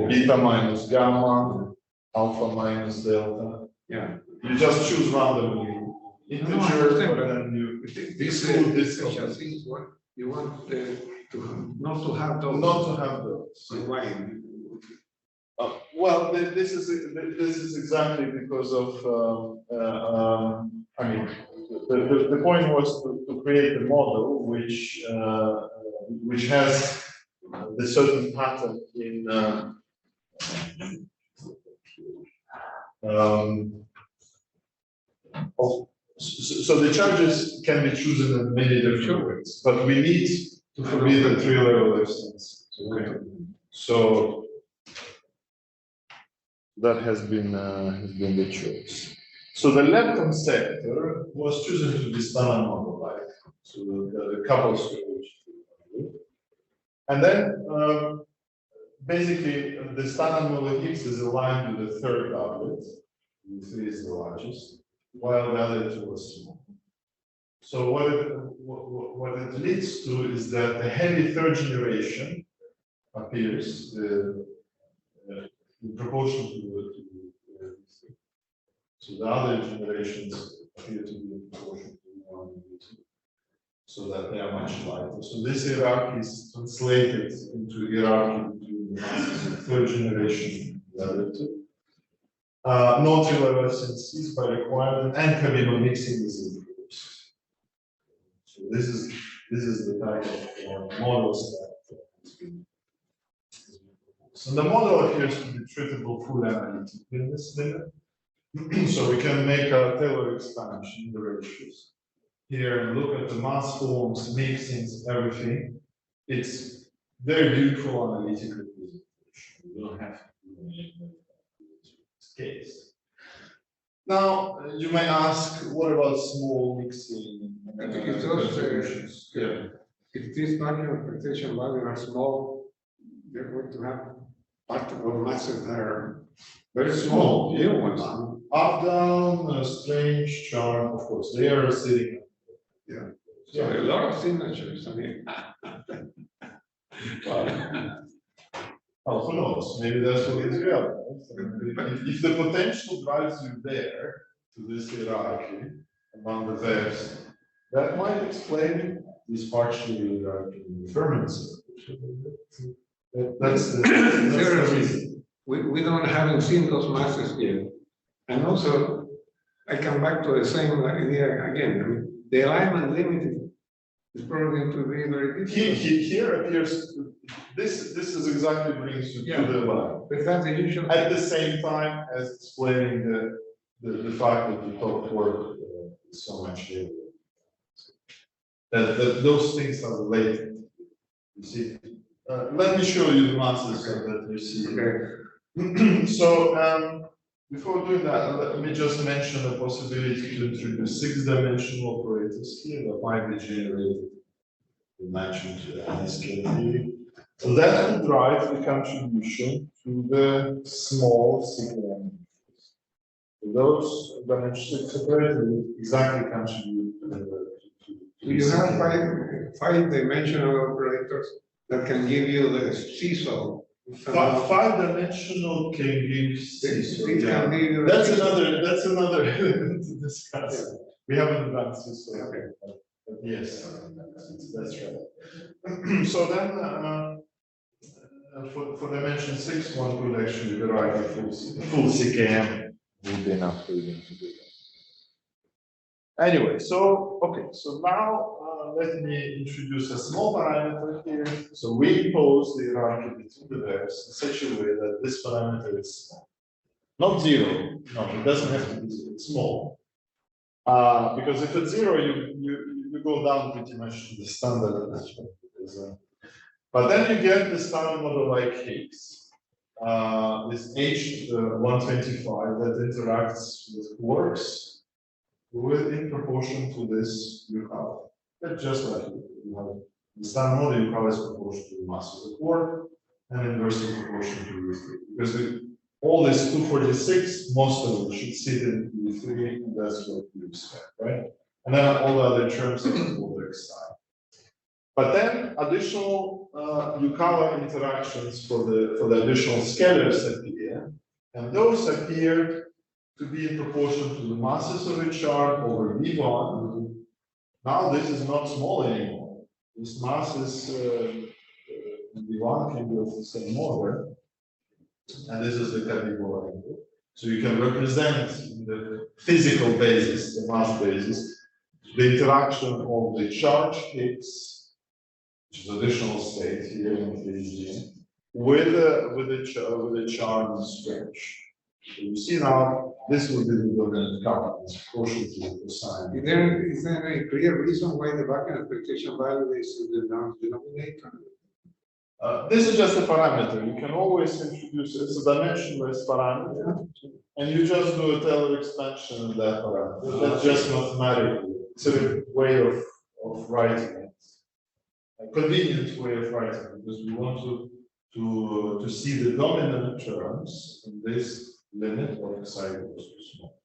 beta minus gamma, alpha minus delta. Yeah. You just choose randomly integer, but then you This exclude this special things, what you want to not to have those. not to have those. So why? Well, this is exactly because of I mean the point was to create a model which has the certain pattern in so the charges can be chosen in many different ways, but we need to forbid the three-level extents. Okay. So that has been the choice. So the lepton sector was chosen to be standard model like so the couple storage. And then basically the standard model Higgs is aligned with the third doublet. The 3 is the largest, while the other 2 are small. So what it leads to is that the heavy third generation appears in proportion to so the other generations appear to be in proportion to 1 and 2, so that they are much lighter. So this hierarchy is translated into hierarchy between the masses of third generation and the other 2. Non-trivial SNCs by requirement and Cabino mixing is in groups. So this is the type of models that has been. So the model appears to be treatable fully analytically in this limit. So we can make a Taylor expansion in the ratios here and look at the mass forms, mixings, everything. It's very beautiful analytical representation. We don't have to do anything in this case. Now you may ask, what about small mixing? I think it's also yeah. If these partial expectation values are small, they're going to have particle masses that are very small, new ones. Up, down, strange, charm, of course, they are sitting. Yeah. So a lot of signatures, I mean. Well, who knows? Maybe that's what is real. If the potential drives you there to this hierarchy among the verbs, that might explain this partial ferments. That's the reason. we haven't seen those masses yet. And also, I come back to the same idea again. I mean, the alignment limit is probably going to be very difficult. Here appears, this is exactly brings you to the line. But that's the usual. At the same time as explaining the fact that the top work is so much later. That those things are related. You see, let me show you the masses that you see. Okay. So before doing that, let me just mention the possibility to introduce six-dimensional operators here that might be generated. We mentioned any scale theory. So that would drive the contribution to the small sigma. Those dimensions operators would exactly contribute to the You have five-dimensional operators that can give you the seesaw. Five-dimensional can give seesaw. It can be the That's seesaw. another to discuss. Yeah. We haven't done seesaw. Okay. But yes, that's right. So then, for dimension 6, one could actually derive a full CKM would be enough for you to do that. Anyway, so okay, so now let me introduce a small parameter here. So we impose the hierarchy between the verbs in such a way that this parameter is not zero. No, it doesn't have to be zero. It's small. Because if it's zero, you go down pretty much to the standard. But then you get the standard model like Higgs. This H125 that interacts with quarks in proportion to this you have. That's just like you have the standard model you have is proportional to the mass of the quark and inversely proportional to U3. Because all this 246, most of it should sit in U3, and that's what you expect, right? And then all the other terms are on the X side. But then additional Yukawa interactions for the additional scalars appear, and those appear to be in proportion to the masses of a charge over V1. Now this is not small anymore. This mass is V1 can be of the same order, and this is the category. So you can represent the physical basis, the mass basis, the interaction of the charge Higgs, which is additional state here in PhD, with the charge stretch. So you see now, this will be the dominant current, it's proportional to the cosine. Is there a clear reason why the back expectation value is the denominator? This is just a parameter. You can always introduce it's a dimensionless parameter, and you just do a Taylor expansion of that parameter. That's just mathematically. It's a way of writing it. A convenient way of writing it, because we want to see the dominant terms in this limit of psi goes to small.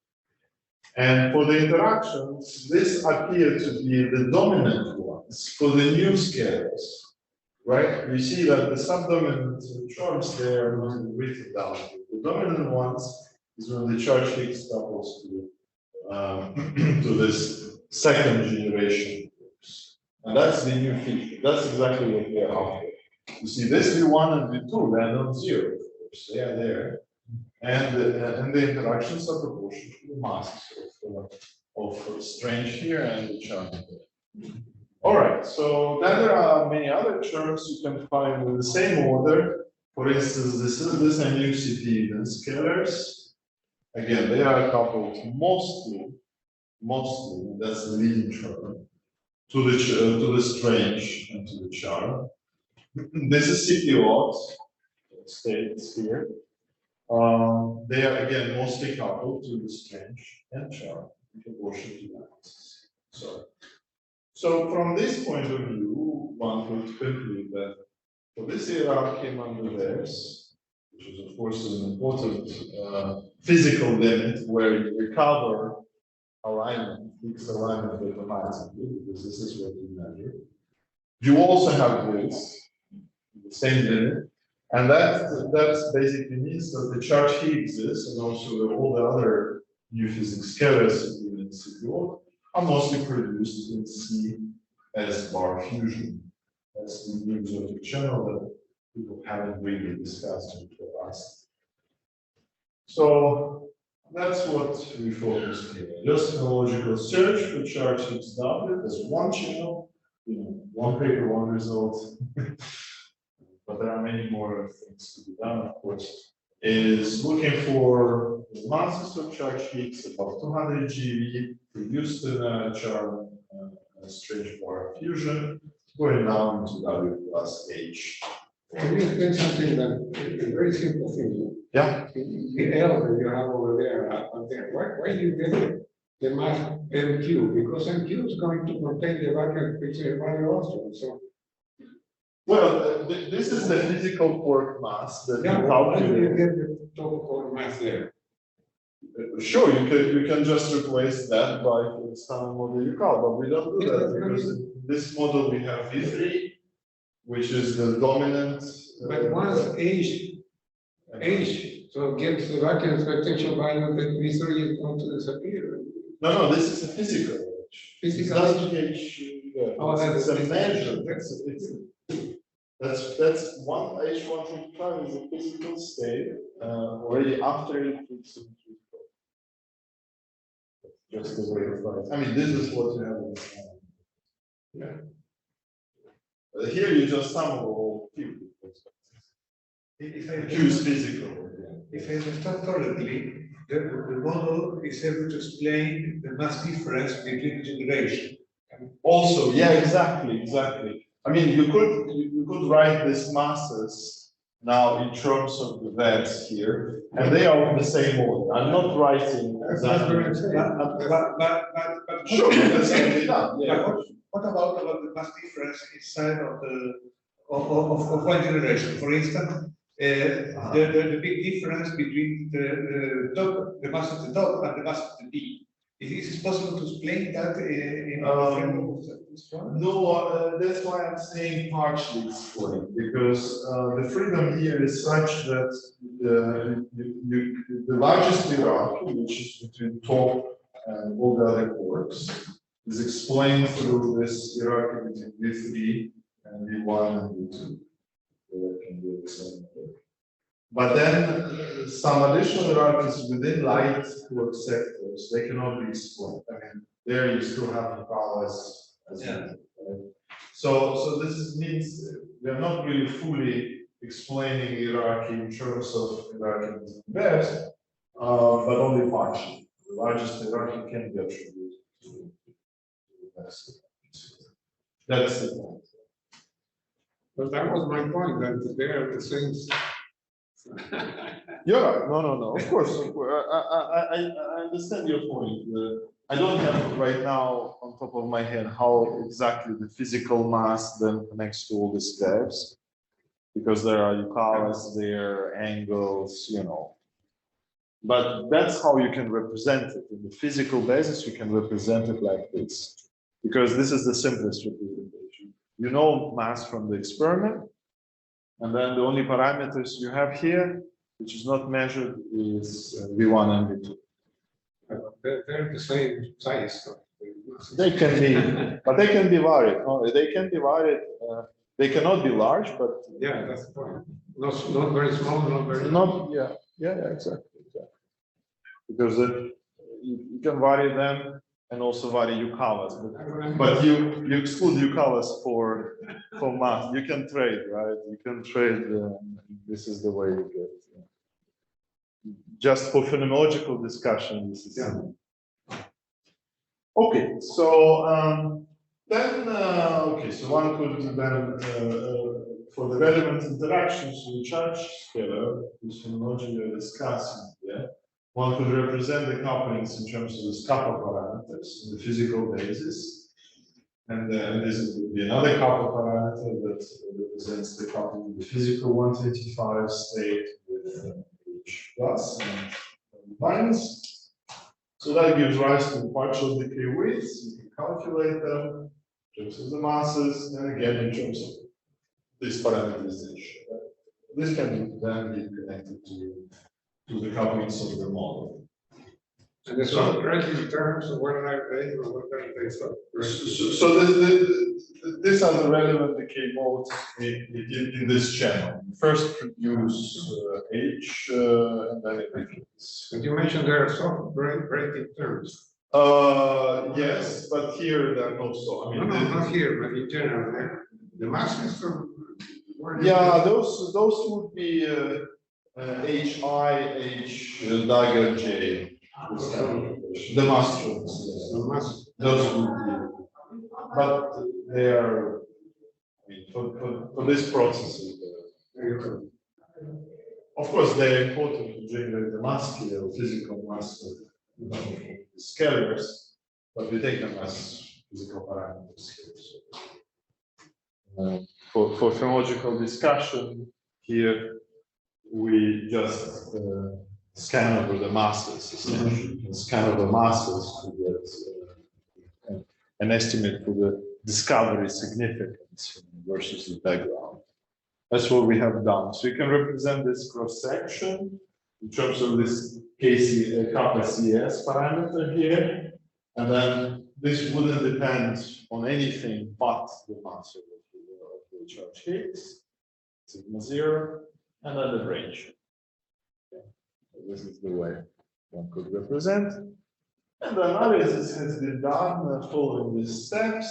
And for the interactions, this appear to be the dominant ones for the new scalars. Right? You see that the subdominant terms there are not written down. The dominant ones is when the charge Higgs couples to this second generation groups. And that's the new feature. That's exactly what we are after. You see, this V1 and V2, they're not zero, of course. They are there. And the interactions are proportional to the masses of strange here and the charge there. All right, so then there are many other terms you can find in the same order. For instance, this is a new CP and scalars. Again, they are coupled mostly, that's the leading term, to the strange and to the charm. This is CP odd states here. They are again mostly coupled to the strange and charm in proportion to that. So from this point of view, one could conclude that for this hierarchy among the layers, which is of course an important physical limit where you recover alignment, fixed alignment automatically, because this is what you measure. You also have this, the same limit, and that basically means that the charge Higgs and also all the other new physics scalars in CPO are mostly produced in C as bar fusion. That's the new exotic channel that people haven't really discussed in the past. So that's what we focused here. Just phenomenological search for charge Higgs doublet. There's one channel, one paper, one result. But there are many more things to be done, of course. Is looking for masses of charge Higgs above 200 GeV produced in a charm strange bar fusion, going down to W plus H. Can you explain something that a very simple thing? Yeah. The L that you have over there, why do you get the mass MQ? Because MQ is going to contain the vacant picture value also. So Well, this is the physical quark mass that yeah, you how do you calculate. get the total quark mass there? Sure, you can just replace that by some model you call, but we don't do that because in this model we have V3, which is the dominant. But once H, so gets the vacuum expectation value that V3 is going to disappear. No, this is a physical H. Physical It's not H. Oh, it's a that's measure. That's one H125 is a physical state already after it. Just the way of life. I mean, this is what you have in this one. Yeah. Here you just sum of all Q. Q is physical. If I understand correctly, the model is able to explain the mass difference between generation. Also, yeah, exactly. I mean, you could write these masses now in terms of the verbs here, and they are of the same order. I'm not writing exactly. But Sure, that's can be done. Yeah. what about the mass difference inside of the of one generation? For instance, the big difference between the mass of the top and the mass of the D. Is it possible to explain that in the framework of this one? No, that's why I'm saying partially explained, because the freedom here is such that the largest hierarchy, which is between top and all the other quarks, is explained through this hierarchy between V3 and V1 and V2. But then some additional hierarchies within light quark sectors, they cannot be explained. I mean, there you still have to call as Yeah. right? So this means we are not really fully explaining hierarchy in terms of hierarchy in verbs, but only partially. The largest hierarchy can be attributed to the best. That's the point. But that was my point, that they are the same. You're right. No. Of course. I understand your point. I don't have right now on top of my head how exactly the physical mass then connects to all these verbs, because there are Euclides, there are angles, But that's how you can represent it. In the physical basis, you can represent it like this, because this is the simplest representation. You know mass from the experiment, and then the only parameters you have here, which is not measured, is V1 and V2. They're the same size. So They can be, but they can be varied. No, they can be varied. They cannot be large, but yeah, that's the point. Not very small, not very. not. Yeah, exactly. Because you can vary them and also vary Euclides, but you exclude Euclides for math. You can trade, right? You can trade. This is the way you get. Just for phenomenological discussion, this is. Okay, so then so one could then for the relevant interactions with the charge scalar, which phenomenology we are discussing here, one could represent the couplings in terms of the kappa parameters in the physical basis, and this would be another kappa parameter that represents the coupling of the physical 125 state with H plus and minus. So that gives rise to partial decay widths. You can calculate them in terms of the masses, and again in terms of this parameterization. This can then be connected to the couplings of the model. And the soft relative terms, what are they, or what are they soft So these are the relevant decay modes in this channel. First produce H, and then it becomes. But you mentioned there are soft relative terms. Yes, but here they're not so. I mean, Not here, but in general, the masses from. yeah, those would be HI, H, dagger J. The mastrons. Those would be, but they are. I mean, for this process, of course, they are important to generate the mass scale, physical mass of the scalars, but we take them as physical parameters here. So, for phonological discussion here, we just scan over the masses, essentially, scan over masses to get an estimate for the discovery significance versus the background. That's what we have done. So you can represent this cross section in terms of this kappa CS parameter here, and then this wouldn't depend on anything but the mass of the charge Higgs, sigma 0, and then the range. Okay. So this is the way one could represent. And the analysis has been done following these steps.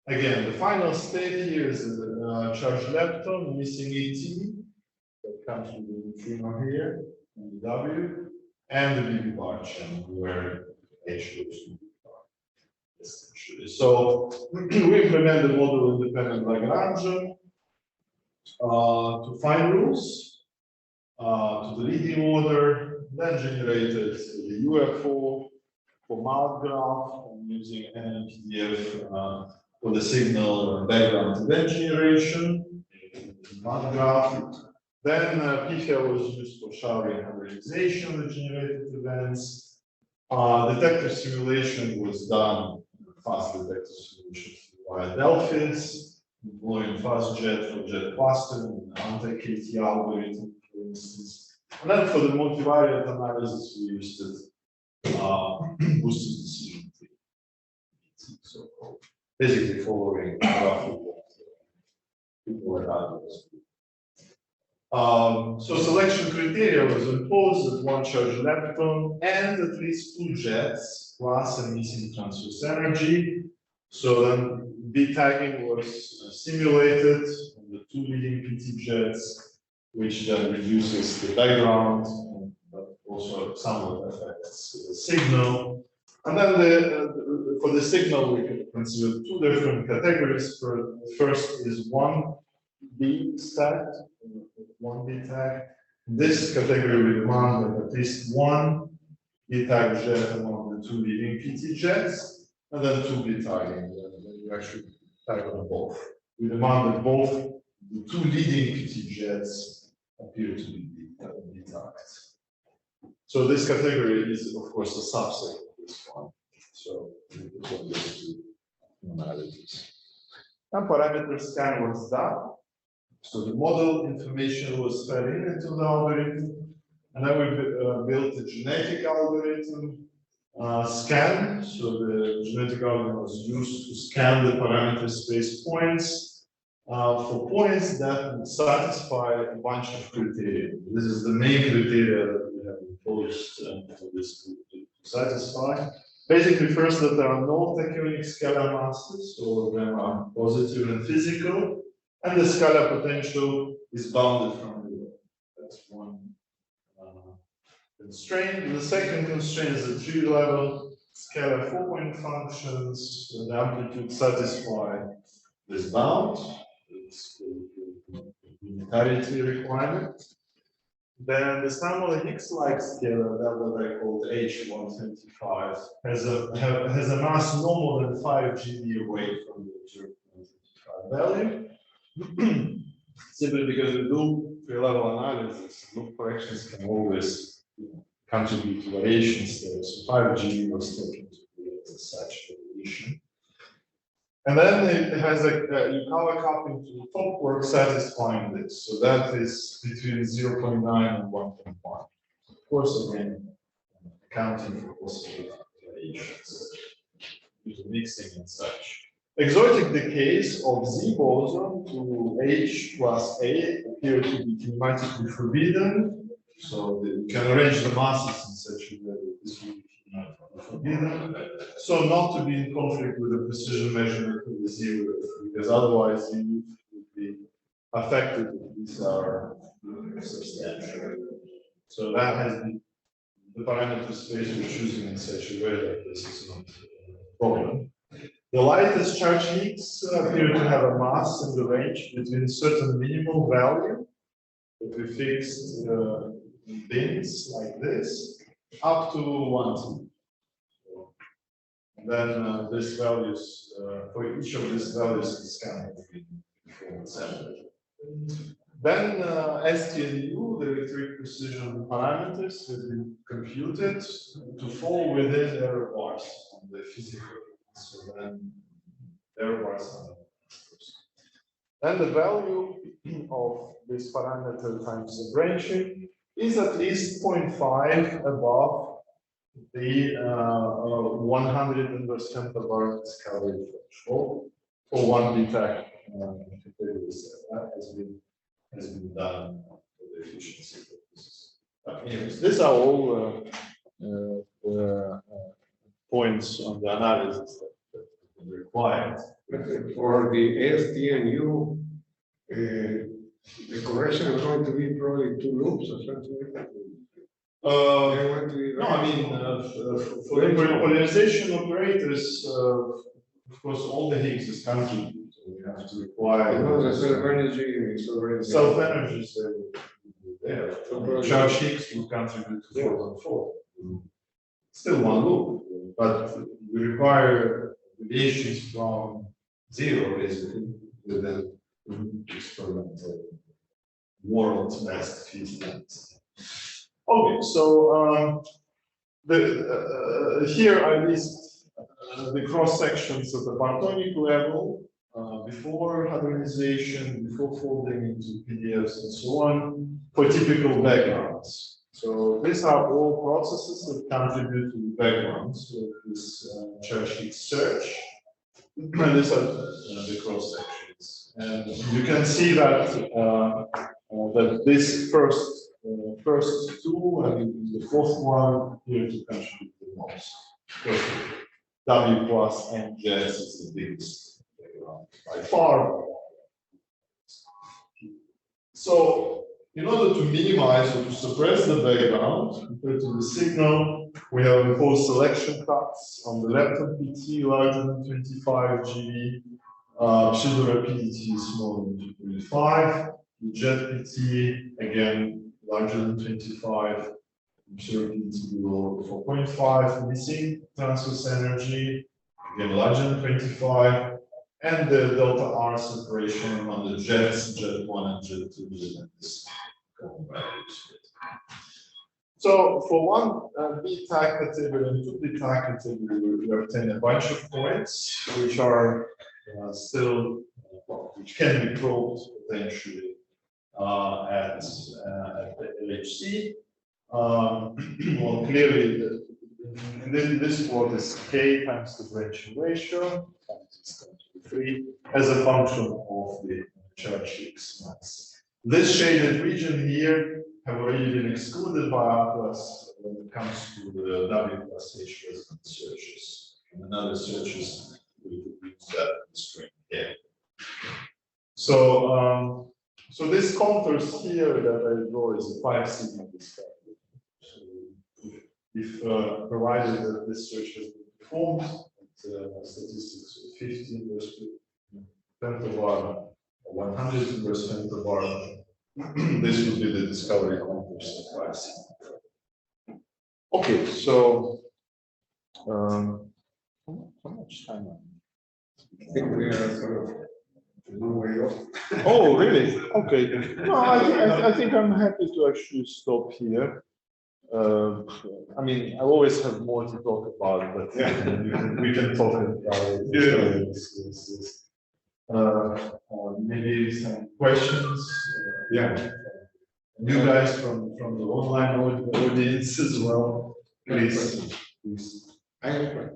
Again, the final state here is a charged lepton missing ET that comes with the neutrino here, W, and the BB bar channel where H goes to BB bar, essentially. So we implement the model independent Lagrangian to find rules to the leading order, then generated the UFO for Malt graph using NMPDF for the signal and background event generation, Malt graph. Then PFL was used for showering hybridization of the generated events. Detector simulation was done, fast detector simulation via Delphis, employing fast jet for jet clustering, anti-KT algorithm, for instance. And then for the multivariate analysis, we used it boosted decision tree. So basically following roughly what people were others. So selection criteria was imposed at one charge lepton and at least 2 jets plus a missing transverse energy. So then B tagging was simulated on the 2 leading PT jets, which then reduces the background, but also somewhat affects the signal. And then for the signal, we can consider 2 different categories. First is 1B stacked, 1B tag. In this category, we demand at least 1 B tag jet among the 2 leading PT jets, and then 2 B tagging. Then you actually tag on both. We demand that both the 2 leading PT jets appear to be B tagged. So this category is, of course, a subset of this one. So we put this to analysis. And parameter scan was done. So the model information was fed into the algorithm, and then we built a genetic algorithm scan. So the genetic algorithm was used to scan the parameter space points for points that would satisfy a bunch of criteria. This is the main criteria that we have imposed for this to satisfy. Basically, first, that there are no tachyonic scalar masses, so them are positive and physical. And the scalar potential is bounded from 0. That's one constraint. The second constraint is the 3-level scalar 4-point functions. The amplitude satisfy this bound. It's the unitarity requirement. Then the multi-Higgs-like scalar, that what I called H125, has a mass no more than 5 GeV away from the observed 125 value. Simply because we do 3-level analysis, loop corrections can always contribute to variations there. So 5 GeV was taken to create such variation. And then it has a Yukawa coupling to the top work satisfying this. So that is between 0.9 and 1.1. Of course, again, accounting for possible variations due to mixing and such. Exotic decays of Z boson to H plus A appear to be kinematically forbidden. So you can arrange the masses in such a way that this will be kinematically forbidden. So not to be in conflict with the precision measurement of the zero, because otherwise you would be affected if these are substantial. So that has been the parameter space we're choosing in such a way that this is not a problem. The lightest charge Higgs appear to have a mass in the range between a certain minimal value that we fixed in bins like this up to 1T. And then this values for each of these values is scanned between separate. Then ST and U, the electric precision parameters, have been computed to fall within error bars on the physical. So then error bars are then the value of this parameter times the branching is at least 0.5 above the 100 inverse femtobarn discovery threshold for one BTAC categories. That has been done for the efficiency purposes. But anyways, these are all points on the analysis that required. For the ST and U, the correction is going to be probably 2 loops or something like that. They want to be No, I mean, for the polarization operators, of course, all the Higgs is contributed. So we have to require. The self-energy is already Self-energy is there. Charge Higgs will contribute to 4.4. Still one loop, but we require deviations from 0 basically with the experimental world's best fit length. Okay, so here I list the cross sections at the Bartonic level before hadronization, before folding into PDFs and so on for typical backgrounds. So these are all processes that contribute to the backgrounds of this charge Higgs search. And these are the cross sections. And you can see that that this first two and the fourth one appear to contribute the most. W plus and JS is the biggest background by far. So in order to minimize or to suppress the background compared to the signal, we have imposed selection cuts on the lepton PT larger than 25 GeV, pseudo rapidity smaller than 2.5, the jet PT again larger than 25, pseudo rapidity below 4.5, missing transverse energy again larger than 25, and the delta R separation on the jets, jet 1 and jet 2 and so for one BTAC category and two BTAC category, we obtain a bunch of points which are still, which can be probed potentially at the LHC. Well, clearly, this plot is K times the branching ratio, times 3, as a function of the charge Higgs mass. This shaded region here have already been excluded by Atlas when it comes to the W plus H resonance searches. And another searches we could use that string here. So, so this contours here that I draw is a 5 sigma discovery. So if provided that this search has been performed at statistics of 50 inverse femtobarn, 100 inverse femtobarn, this would be the discovery contours of 5 sigma. Okay, so how much time? I think we are sort of long way off. Oh, really? Okay. No, I think I'm happy to actually stop here. I mean, I always have more to talk about, but we can talk about it. Maybe some questions. Yeah. You guys from the online audience as well. Please, please. I have a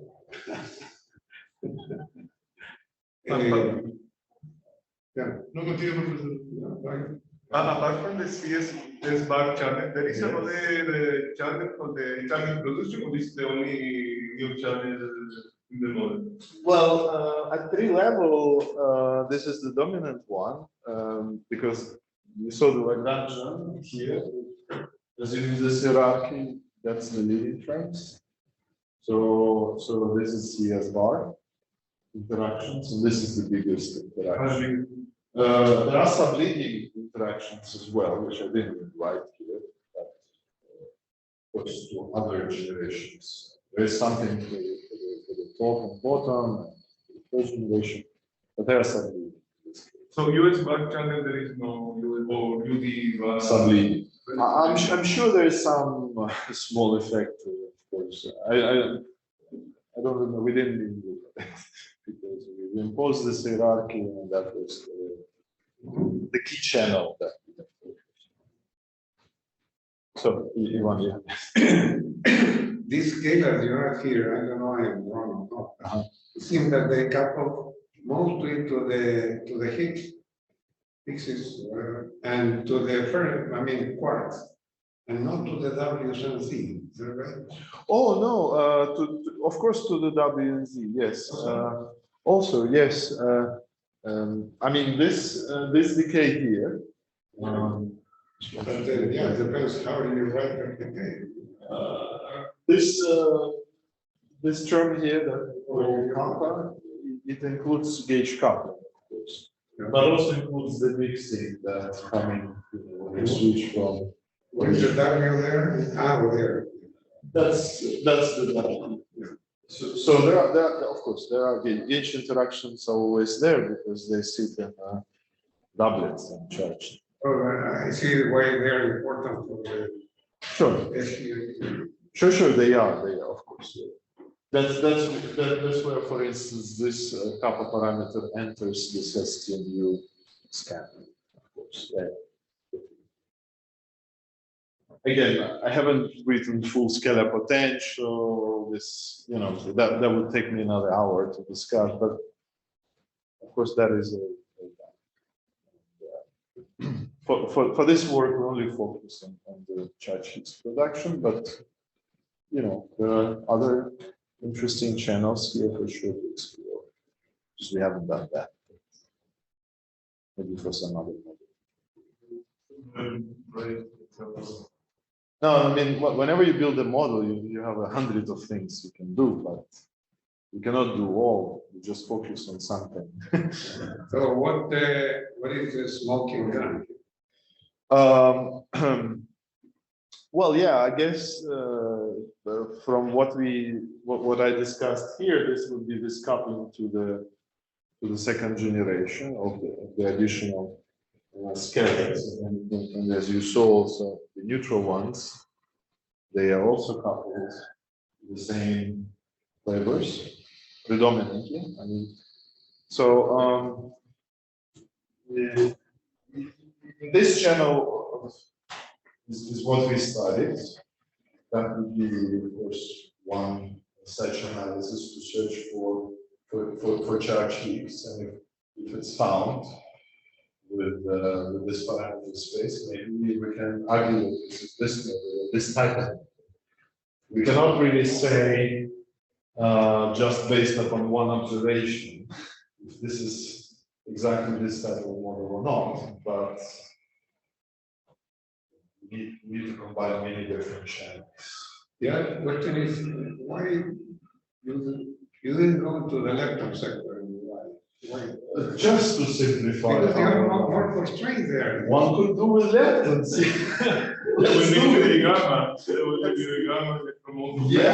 yeah, No, continue, Professor. right. Apart from the CS bar channel, there is another channel for the channel production, or this is the only new channel in the model? Well, at tree level, this is the dominant one, because you saw the Lagrangian here. Assuming this hierarchy, that's the leading frames. So this is CS bar interactions, and this is the biggest interaction. There are some leading interactions as well, which I didn't write here, but goes to other generations. There is something for the top and bottom, and the first generation, but there are some leading. So US bar channel, there is no or UD bar. Some leading. I'm sure there is some small effect, of course. I don't remember. We didn't even look at it because we imposed this hierarchy, and that was the key channel that we have focused. So, Ivan, yeah. These scalars you have here, I don't know if I'm wrong or not. It seems that they couple mostly to the Higgs, and to the first, I mean, quarks, and not to the W's and Z. Is that right? Oh no, of course to the W and Z, yes. Also, yes. I mean this decay here. But yeah, it depends how you write the decay. This term here that we call kappa, it includes gauge coupling, of course, but also includes the mixing that's coming when you switch from. What is the W there? There. That's the W. So there are of course there are gauge interactions always there because they sit in doublets and charged. Oh, I see why they're important for the Sure. SU. Sure, they are, of course. That's where, for instance, this kappa parameter enters this STMU scan, of course. Again, I haven't written full scalar potential. This, that would take me another hour to discuss, but of course that is for this work we only focus on the charge Higgs production, but there are other interesting channels here for sure to explore. Because we haven't done that. Maybe for some other model. No, I mean, whenever you build a model, you have 100 of things you can do, but you cannot do all. You just focus on something. So what is the smoking gun? Well, yeah, I guess from what I discussed here, this would be this coupling to the second generation of the additional scalars, and as you saw, also the neutral ones, they are also coupled to the same flavors predominantly. I mean, so in this channel is what we studied. That would be, of course, one such analysis to search for charge Higgs, and if it's found with this parameter space, maybe we can argue that this is this level, this type of. We cannot really say just based upon one observation if this is exactly this type of model or not, but we need to combine many different channels. Yeah, question is why you didn't go to the left-hand sector? Why? Just to simplify. Because you have more constraints there. One could do with that and see. Let's do it. Yeah.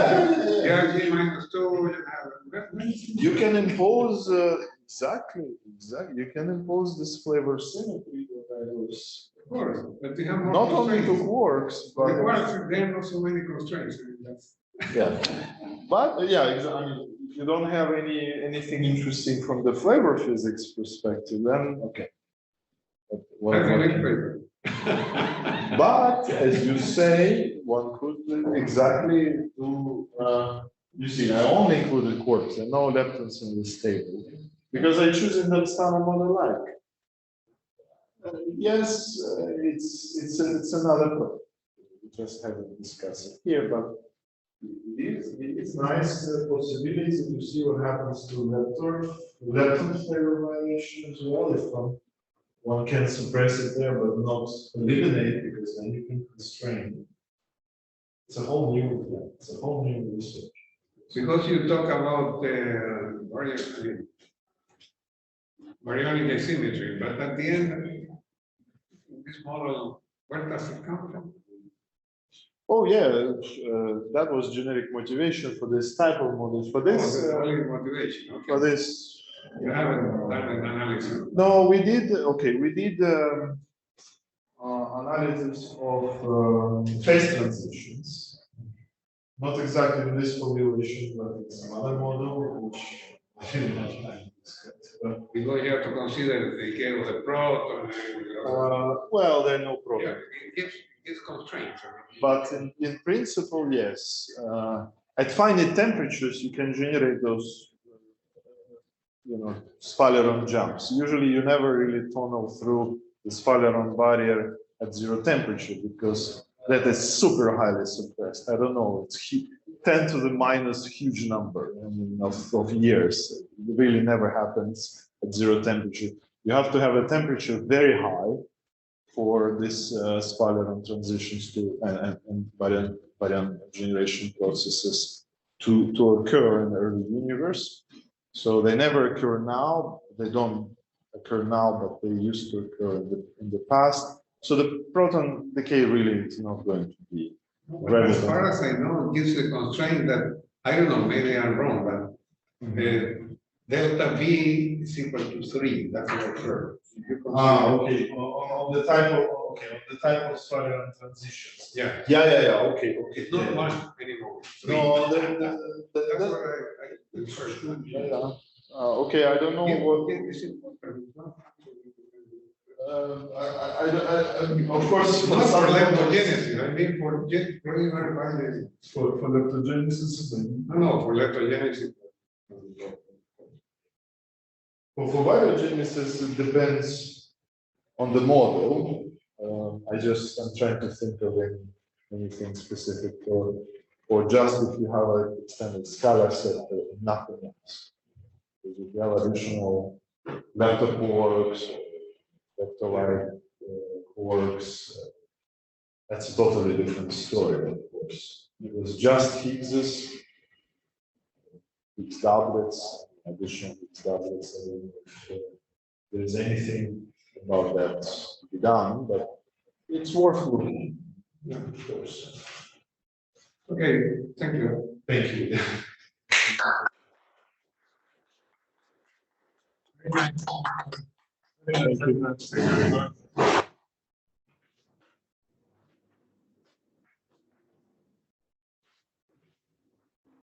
Yeah, G minus 2, you have reference. You can impose exactly. You can impose this flavor symmetry that I was. Of course, but you have more Not only to constraints. quarks, but The quarks, there are not so many constraints. I mean, that's. yeah. But yeah, I mean, if you don't have anything interesting from the flavor physics perspective, then okay. But That's an flavor. But as you say, one could exactly do, you see, I only included quarks and no leptons in this table because I choose in them standard model like. Yes, it's another problem. We just haven't discussed it here, but it's nice possibilities to see what happens to lepton flavor violation as well. If one can suppress it there, but not eliminate, because then you can constrain. It's a whole new, it's a whole new research. Because you talk about baryonic asymmetry, but at the end, this model, where does it come from? Oh yeah, that was generic motivation for this type of models. For this, Only motivation. Okay. for this, You haven't done an analysis. no, we did. Okay, we did analysis of phase transitions. Not exactly in this formulation, but it's another model which I didn't have time to discuss. But, Because you have to consider the decay of the proton. well, there are no problem. Yeah, it gives constraints. But in principle, yes. At finite temperatures, you can generate those, Sphaleron jumps. Usually, you never really tunnel through the Sphaleron barrier at zero temperature because that is super highly suppressed. I don't know, it's 10 to the minus huge number of years. It really never happens at zero temperature. You have to have a temperature very high for this Sphaleron transitions to and variant generation processes to occur in the early universe. So they never occur now. They don't occur now, but they used to occur in the past. So the proton decay really is not going to be relevant. As far as I know, it gives a constraint that, I don't know, maybe I'm wrong, but delta V is equal to 3. That's what I heard. Okay. On the type of Sphaleron transitions. Yeah. Yeah. Okay. It's not 1 anymore. 3. No, That's what I heard. yeah. Okay, I don't know what. It's important. Of course, Not for leptogenesis, I mean for regular binary. for leptogenesis. No, for leptogenesis. For biogenesis, it depends on the model. I'm trying to think of anything specific, or just if you have an extended scalar set, nothing else. If you have additional lepton quarks, leptolite quarks, that's a totally different story, of course. It was just Higgses, Higgs doublets, additional Higgs doublets. I don't know if there's anything about that to be done, but it's worth looking. Yeah, of course. Okay, thank you. Thank you. Thank you very much.